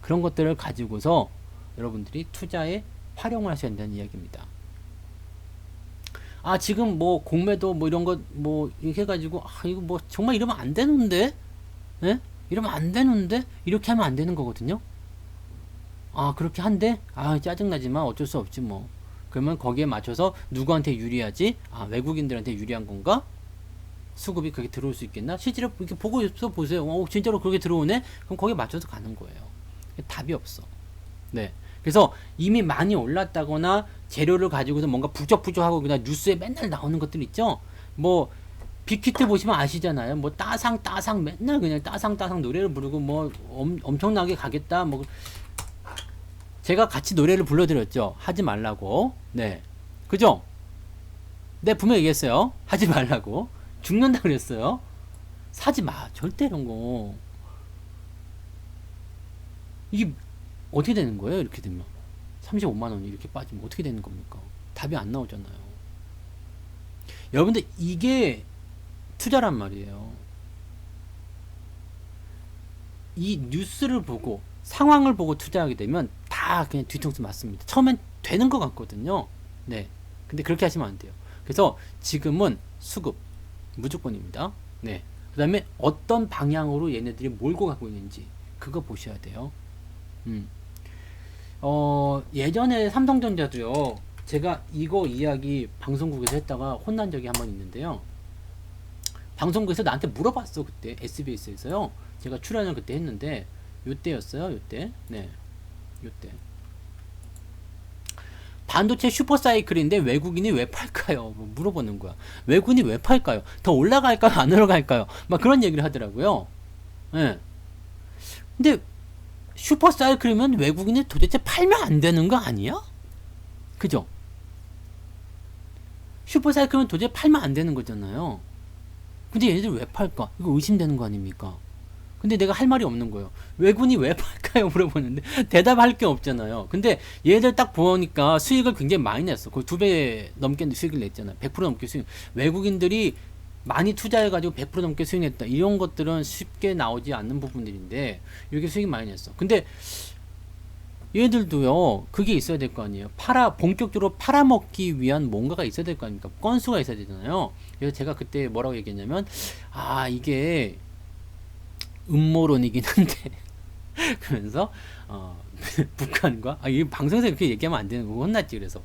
그런 것들을 가지고서 여러분들이 투자에 활용을 하셔야 된다는 이야기입니다. 아 지금 뭐 공매도 뭐 이런 거 뭐 이렇게 해가지고 아 이거 뭐 정말 이러면 안 되는데, 예? 이러면 안 되는데 이렇게 하면 안 되는 거거든요. 아 그렇게 한대? 아 짜증나지만 어쩔 수 없지 뭐. 그러면 거기에 맞춰서 누구한테 유리하지? 아 외국인들한테 유리한 건가? 수급이 그렇게 들어올 수 있겠나? 실제로 이렇게 보고 있어 보세요. 진짜로 그렇게 들어오네? 그럼 거기에 맞춰서 가는 거예요. 답이 없어. 네. 그래서 이미 많이 올랐다거나 재료를 가지고서 뭔가 부적부적하고 그냥 뉴스에 맨날 나오는 것들 있죠. 뭐 빅히트 보시면 아시잖아요. 뭐 따상 맨날 그냥 따상 노래를 부르고 뭐 엄청나게 가겠다. 뭐 제가 같이 노래를 불러드렸죠. 하지 말라고. 네, 그죠? 네 분명히 얘기했어요. 하지 말라고. 죽는다 그랬어요. 사지 마. 절대 이런 거. 이게 어떻게 되는 거예요? 이렇게 되면 35만 원이 이렇게 빠지면 어떻게 되는 겁니까? 답이 안 나오잖아요. 여러분들 이게 투자란 말이에요. 이 뉴스를 보고 상황을 보고 투자하게 되면 다 그냥 뒤통수 맞습니다. 처음엔 되는 것 같거든요. 네. 근데 그렇게 하시면 안 돼요. 그래서 지금은 수급 무조건입니다. 네. 그 다음에 어떤 방향으로 얘네들이 몰고 가고 있는지 그거 보셔야 돼요. 예전에 삼성전자도요, 제가 이거 이야기 방송국에서 했다가 혼난 적이 한 번 있는데요. 방송국에서 나한테 물어봤어, 그때. SBS에서요. 제가 출연을 그때 했는데, 요때였어요, 요때. 네. 요때. 반도체 슈퍼사이클인데 외국인이 왜 팔까요? 뭐 물어보는 거야. 외국인이 왜 팔까요? 더 올라갈까요? 안 올라갈까요? 막 그런 얘기를 하더라고요. 예. 네. 근데, 슈퍼사이클이면 외국인이 도대체 팔면 안 되는 거 아니야? 그죠? 슈퍼사이클은 도대체 팔면 안 되는 거잖아요. 근데 얘네들 왜 팔까? 이거 의심되는 거 아닙니까? 근데 내가 할 말이 없는 거예요. 외국인이 왜 팔까요? 물어보는데 대답할 게 없잖아요. 근데 얘들 딱 보니까 수익을 굉장히 많이 냈어. 거의 2배 넘게 수익을 냈잖아요. 100% 넘게 수익. 외국인들이 많이 투자해가지고 100% 넘게 수익 냈다. 이런 것들은 쉽게 나오지 않는 부분들인데 이렇게 수익 많이 냈어. 근데 얘들도요, 그게 있어야 될 거 아니에요. 본격적으로 팔아먹기 위한 뭔가가 있어야 될 거 아닙니까? 건수가 있어야 되잖아요. 그래서 제가 그때 뭐라고 얘기했냐면, 아, 이게 음모론이긴 한데, 그러면서, 북한과, 이 방송에서 이렇게 얘기하면 안 되는 거고, 혼났지. 그래서,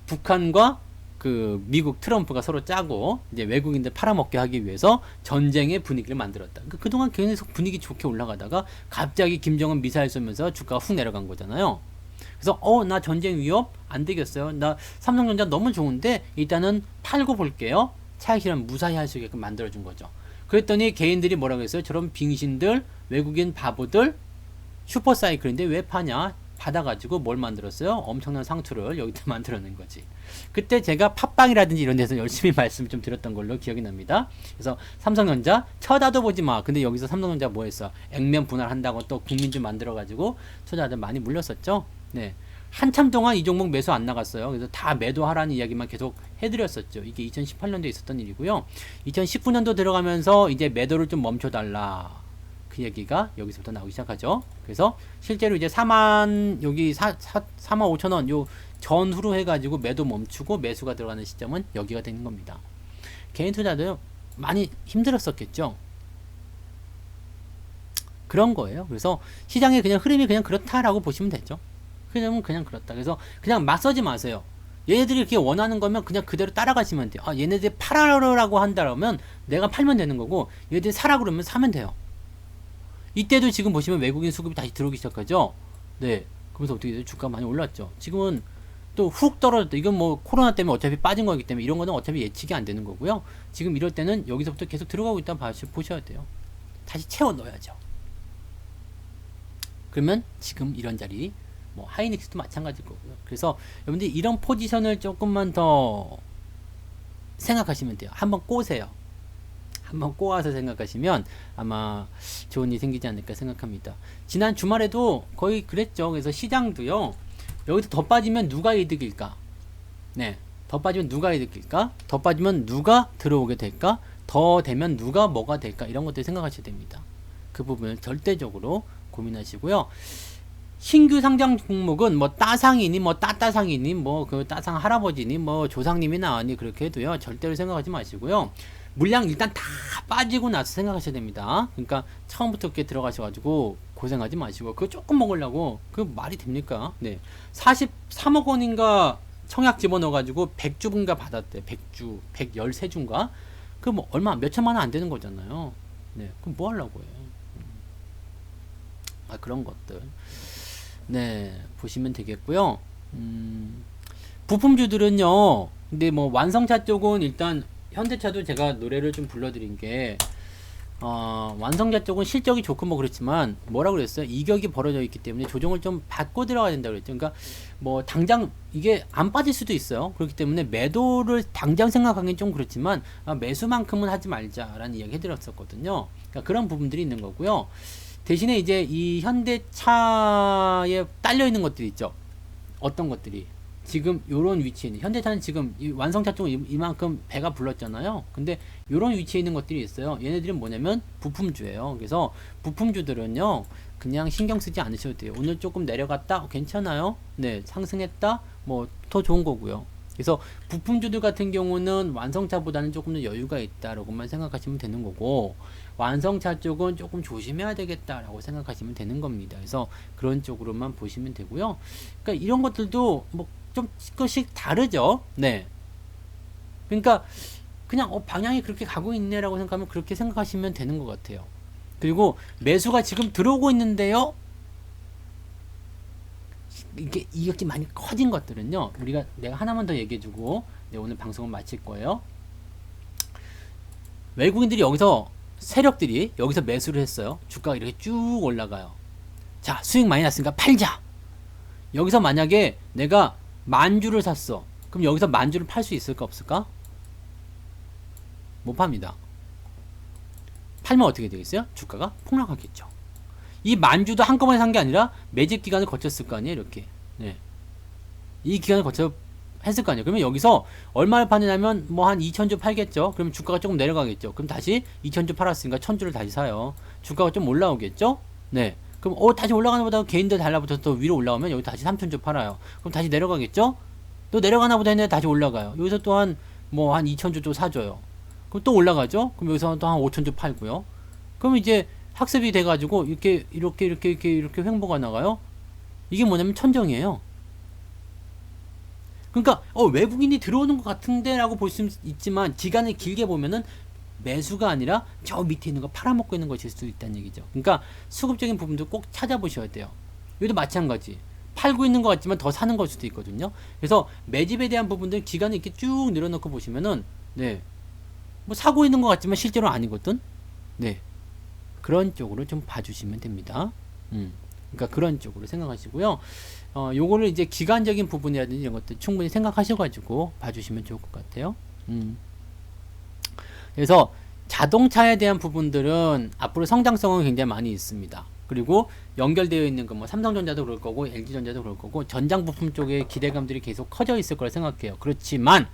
북한과 그 미국 트럼프가 서로 짜고 이제 외국인들 팔아먹게 하기 위해서 전쟁의 분위기를 만들었다. 그동안 계속 분위기 좋게 올라가다가 갑자기 김정은 미사일 쏘면서 주가가 훅 내려간 거잖아요. 그래서 나 전쟁 위협 안 되겠어요. 나 삼성전자 너무 좋은데 일단은 팔고 볼게요. 차익실현 무사히 할 수 있게끔 만들어준 거죠. 그랬더니 개인들이 뭐라고 했어요? 저런 빙신들, 외국인 바보들, 슈퍼사이클인데 왜 파냐? 받아가지고 뭘 만들었어요? 엄청난 상투를 여기다 만들어낸 거지. 그때 제가 팟빵이라든지 이런 데서 열심히 말씀 좀 드렸던 걸로 기억이 납니다. 그래서 삼성전자 쳐다도 보지 마. 근데 여기서 삼성전자 뭐 했어? 액면 분할한다고 또 국민주 만들어가지고 투자자들 많이 물렸었죠. 네. 한참 동안 이 종목 매수 안 나갔어요. 그래서 다 매도하라는 이야기만 계속 해드렸었죠. 이게 2018년도에 있었던 일이고요. 2019년도 들어가면서 이제 매도를 좀 멈춰달라. 그 얘기가 여기서부터 나오기 시작하죠. 그래서 실제로 이제 4만 여기 4만 5천 원 요 전후로 해가지고 매도 멈추고 매수가 들어가는 시점은 여기가 되는 겁니다. 개인 투자도 많이 힘들었었겠죠. 그런 거예요. 그래서 시장의 그냥 흐름이 그냥 그렇다라고 보시면 되죠. 그냥 그렇다. 그래서 그냥 막 써지 마세요. 얘네들이 이렇게 원하는 거면 그냥 그대로 따라가시면 돼요. 아, 얘네들이 팔아라고 한다면 내가 팔면 되는 거고 얘네들이 사라 그러면 사면 돼요. 이때도 지금 보시면 외국인 수급이 다시 들어오기 시작하죠. 네. 그러면서 어떻게 돼요? 주가 많이 올랐죠. 지금은 또 훅 떨어졌다. 이건 뭐 코로나 때문에 어차피 빠진 거기 때문에 이런 거는 어차피 예측이 안 되는 거고요. 지금 이럴 때는 여기서부터 계속 들어가고 있다 보셔야 돼요. 다시 채워 넣어야죠. 그러면 지금 이런 자리 뭐 하이닉스도 마찬가지일 거고요. 그래서 여러분들 이런 포지션을 조금만 더 생각하시면 돼요. 한번 꼬세요. 한번 꼬아서 생각하시면 아마 좋은 일이 생기지 않을까 생각합니다. 지난 주말에도 거의 그랬죠. 그래서 시장도요. 여기서 더 빠지면 누가 이득일까? 네. 더 빠지면 누가 이득일까? 더 빠지면 누가 들어오게 될까? 더 되면 누가 뭐가 될까? 이런 것들 생각하셔야 됩니다. 그 부분을 절대적으로 고민하시고요. 신규 상장 종목은 뭐 따상이니 뭐 따따상이니 뭐 그 따상 할아버지니 뭐 조상님이 나으니 그렇게 해도요. 절대로 생각하지 마시고요. 물량 일단 다 빠지고 나서 생각하셔야 됩니다. 그러니까 처음부터 이렇게 들어가셔가지고 고생하지 마시고 그거 조금 먹으려고 그 말이 됩니까? 네, 43억 원인가 청약 집어넣어가지고 100주분가 받았대. 100주, 113주인가? 그 뭐 얼마 몇천만 원 안 되는 거잖아요. 네, 그럼 뭐 하려고 해요? 아, 그런 것들 네 보시면 되겠고요. 부품주들은요. 근데 뭐 완성차 쪽은 일단 현대차도 제가 노래를 좀 불러드린 게 완성차 쪽은 실적이 좋고 뭐 그렇지만 뭐라고 그랬어요? 이격이 벌어져 있기 때문에 조정을 좀 받고 들어가야 된다고 그랬죠. 그러니까 뭐 당장 이게 안 빠질 수도 있어요. 그렇기 때문에 매도를 당장 생각하기는 좀 그렇지만 매수만큼은 하지 말자라는 이야기 해드렸었거든요. 그러니까 그런 부분들이 있는 거고요. 대신에 이제 이 현대차에 딸려 있는 것들이 있죠. 어떤 것들이 지금 요런 위치에 있는 현대차는 지금 이 완성차 쪽은 이만큼 배가 불렀잖아요. 근데 요런 위치에 있는 것들이 있어요. 얘네들은 뭐냐면 부품주예요. 그래서 부품주들은요 그냥 신경 쓰지 않으셔도 돼요. 오늘 조금 내려갔다 괜찮아요. 네, 상승했다 뭐 더 좋은 거고요. 그래서 부품주들 같은 경우는 완성차보다는 조금 더 여유가 있다라고만 생각하시면 되는 거고, 완성차 쪽은 조금 조심해야 되겠다라고 생각하시면 되는 겁니다. 그래서 그런 쪽으로만 보시면 되고요. 그러니까 이런 것들도 뭐 좀 조금씩 다르죠. 네. 그러니까 그냥 방향이 그렇게 가고 있네라고 생각하면 그렇게 생각하시면 되는 것 같아요. 그리고 매수가 지금 들어오고 있는데요. 이게 이격이 많이 커진 것들은요. 내가 하나만 더 얘기해주고 오늘 방송을 마칠 거예요. 외국인들이 여기서 세력들이 여기서 매수를 했어요. 주가가 이렇게 쭉 올라가요. 자, 수익 많이 났으니까 팔자. 여기서 만약에 내가 만주를 샀어. 그럼 여기서 만주를 팔 수 있을까 없을까? 못 팝니다. 팔면 어떻게 되겠어요? 주가가 폭락하겠죠. 이 만주도 한꺼번에 산 게 아니라 매집 기간을 거쳤을 거 아니에요, 이렇게. 네. 이 기간을 거쳐 했을 거 아니에요. 그러면 여기서 얼마를 파느냐면 뭐 한 2,000주 팔겠죠. 그러면 주가가 조금 내려가겠죠. 그럼 다시 2,000주 팔았으니까 1,000주를 다시 사요. 주가가 좀 올라오겠죠? 네. 그럼 다시 올라가는 보다 개인들 달라붙어서 또 위로 올라오면 여기 다시 3,000주 팔아요. 그럼 다시 내려가겠죠? 또 내려가나 보다 했는데 다시 올라가요. 여기서 또한 뭐 한 2,000주 또 사줘요. 그럼 또 올라가죠? 그럼 여기서 또 한 5,000주 팔고요. 그럼 이제 학습이 돼가지고 이렇게 횡보가 나가요. 이게 뭐냐면 천정이에요. 그러니까 외국인이 들어오는 것 같은데라고 볼 수 있지만 기간을 길게 보면은 매수가 아니라 저 밑에 있는 거 팔아먹고 있는 것일 수도 있다는 얘기죠. 그러니까 수급적인 부분도 꼭 찾아보셔야 돼요. 여기도 마찬가지. 팔고 있는 것 같지만 더 사는 걸 수도 있거든요. 그래서 매집에 대한 부분들 기간을 이렇게 쭉 늘어놓고 보시면은 네, 뭐 사고 있는 것 같지만 실제로 아니거든. 네, 그런 쪽으로 좀 봐주시면 됩니다. 그러니까 그런 쪽으로 생각하시고요. 요거를 이제 기간적인 부분이라든지 이런 것들 충분히 생각하셔가지고 봐주시면 좋을 것 같아요. 그래서 자동차에 대한 부분들은 앞으로 성장성은 굉장히 많이 있습니다. 그리고 연결되어 있는 거 뭐 삼성전자도 그럴 거고 LG전자도 그럴 거고 전장 부품 쪽에 기대감들이 계속 커져 있을 거라 생각해요. 그렇지만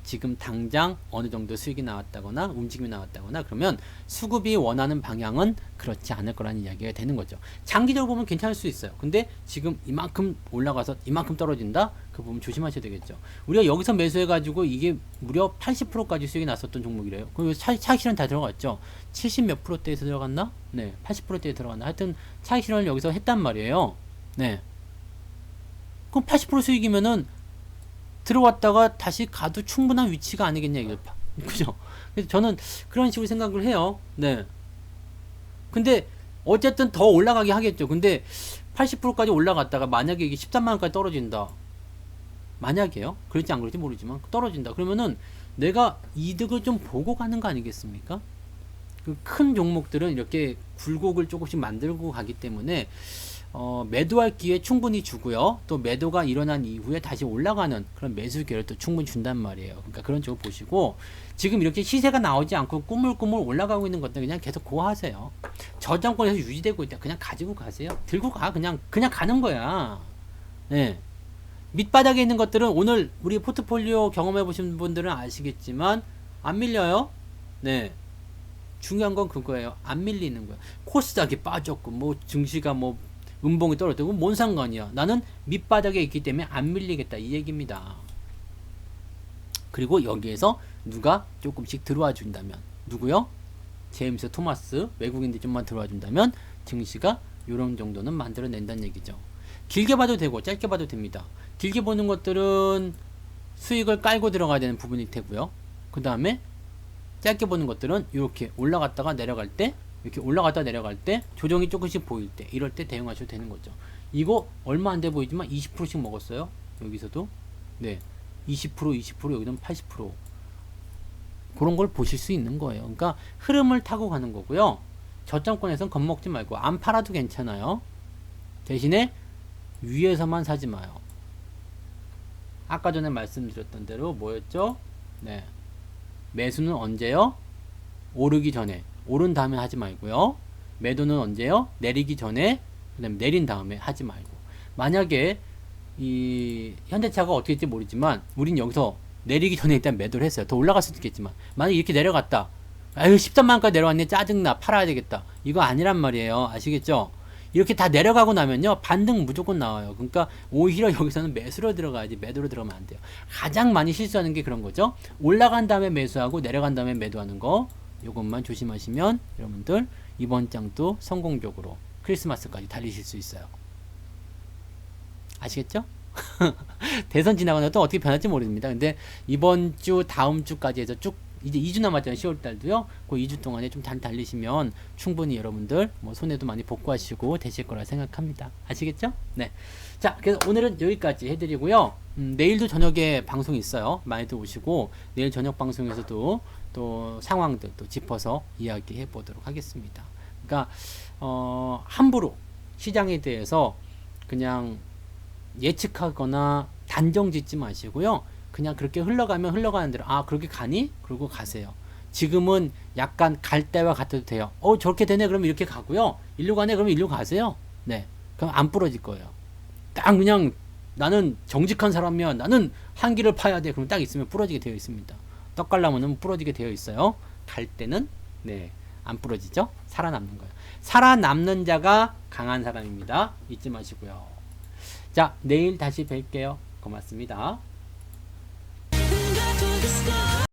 지금 당장 어느 정도 수익이 나왔다거나 움직임이 나왔다거나 그러면 수급이 원하는 방향은 그렇지 않을 거라는 이야기가 되는 거죠. 장기적으로 보면 괜찮을 수 있어요. 근데 지금 이만큼 올라가서 이만큼 떨어진다? 그 부분 조심하셔야 되겠죠. 우리가 여기서 매수해가지고 이게 무려 80%까지 수익이 났었던 종목이래요. 그리고 차익 실현 다 들어갔죠. 70 몇 프로대에서 들어갔나? 네, 80%대에 들어갔나? 하여튼 차익 실현을 여기서 했단 말이에요. 네. 그럼 80% 수익이면은 들어왔다가 다시 가도 충분한 위치가 아니겠냐 이거. 그죠? 그래서 저는 그런 식으로 생각을 해요. 네. 근데 어쨌든 더 올라가게 하겠죠. 근데 80%까지 올라갔다가 만약에 이게 13만원까지 떨어진다. 만약에요. 그럴지 안 그럴지 모르지만 떨어진다. 그러면은 내가 이득을 좀 보고 가는 거 아니겠습니까? 그 큰 종목들은 이렇게 굴곡을 조금씩 만들고 가기 때문에 매도할 기회 충분히 주고요. 또 매도가 일어난 이후에 다시 올라가는 그런 매수 기회를 또 충분히 준단 말이에요. 그러니까 그런 쪽을 보시고 지금 이렇게 시세가 나오지 않고 꾸물꾸물 올라가고 있는 것들 그냥 계속 고하세요. 저점권에서 유지되고 있다. 그냥 가지고 가세요. 들고 가. 그냥 가는 거야. 네. 밑바닥에 있는 것들은 오늘 우리 포트폴리오 경험해 보신 분들은 아시겠지만 안 밀려요. 네. 중요한 건 그거예요. 안 밀리는 거야. 코스닥이 빠졌고 뭐 증시가 뭐 음봉이 떨어지고 뭔 상관이야. 나는 밑바닥에 있기 때문에 안 밀리겠다 이 얘기입니다. 그리고 여기에서 누가 조금씩 들어와 준다면 누구요? 제임스 토마스 외국인들이 좀만 들어와 준다면 증시가 요런 정도는 만들어낸다는 얘기죠. 길게 봐도 되고 짧게 봐도 됩니다. 길게 보는 것들은 수익을 깔고 들어가야 되는 부분일 테고요. 그 다음에 짧게 보는 것들은 이렇게 올라갔다가 내려갈 때 이렇게 올라갔다 내려갈 때 조정이 조금씩 보일 때 이럴 때 대응하셔도 되는 거죠. 이거 얼마 안 돼 보이지만 20%씩 먹었어요. 여기서도 네 20% 여기는 80% 그런 걸 보실 수 있는 거예요. 그러니까 흐름을 타고 가는 거고요. 저점권에선 겁먹지 말고 안 팔아도 괜찮아요. 대신에 위에서만 사지 마요. 아까 전에 말씀드렸던 대로 뭐였죠? 네. 매수는 언제요? 오르기 전에. 오른 다음에 하지 말고요. 매도는 언제요? 내리기 전에, 그 다음에 내린 다음에 하지 말고. 만약에 이 현대차가 어떻게 될지 모르지만 우린 여기서 내리기 전에 일단 매도를 했어요. 더 올라갈 수도 있겠지만 만약에 이렇게 내려갔다. 아유 13만원까지 내려왔네. 짜증나. 팔아야 되겠다. 이거 아니란 말이에요. 아시겠죠? 이렇게 다 내려가고 나면요 반등 무조건 나와요. 그러니까 오히려 여기서는 매수로 들어가야지 매도로 들어가면 안 돼요. 가장 많이 실수하는 게 그런 거죠. 올라간 다음에 매수하고 내려간 다음에 매도하는 거 요것만 조심하시면 여러분들 이번 장도 성공적으로 크리스마스까지 달리실 수 있어요. 아시겠죠? 대선 지나고 나서 또 어떻게 변할지 모릅니다. 근데 이번 주 다음 주까지 해서 쭉 이제 2주 남았잖아요. 10월달도요. 그 2주 동안에 좀 달리시면 충분히 여러분들 뭐 손해도 많이 복구하시고 되실 거라 생각합니다. 아시겠죠? 네. 자, 그래서 오늘은 여기까지 해드리고요. 내일도 저녁에 방송이 있어요. 많이들 오시고 내일 저녁 방송에서도 또 상황들 또 짚어서 이야기해 보도록 하겠습니다. 그러니까 함부로 시장에 대해서 그냥 예측하거나 단정 짓지 마시고요. 그냥 그렇게 흘러가면 흘러가는 대로 아 그렇게 가니? 그러고 가세요. 지금은 약간 갈 때와 같아도 돼요. 저렇게 되네 그러면 이렇게 가고요. 일로 가네 그러면 일로 가세요. 네, 그럼 안 부러질 거예요. 딱 그냥 나는 정직한 사람이야. 나는 한 길을 파야 돼. 그럼 딱 있으면 부러지게 되어 있습니다. 떡갈나무는 부러지게 되어 있어요. 갈 때는 네, 안 부러지죠. 살아남는 거예요. 살아남는 자가 강한 사람입니다. 잊지 마시고요. 자, 내일 다시 뵐게요. 고맙습니다. to the sky.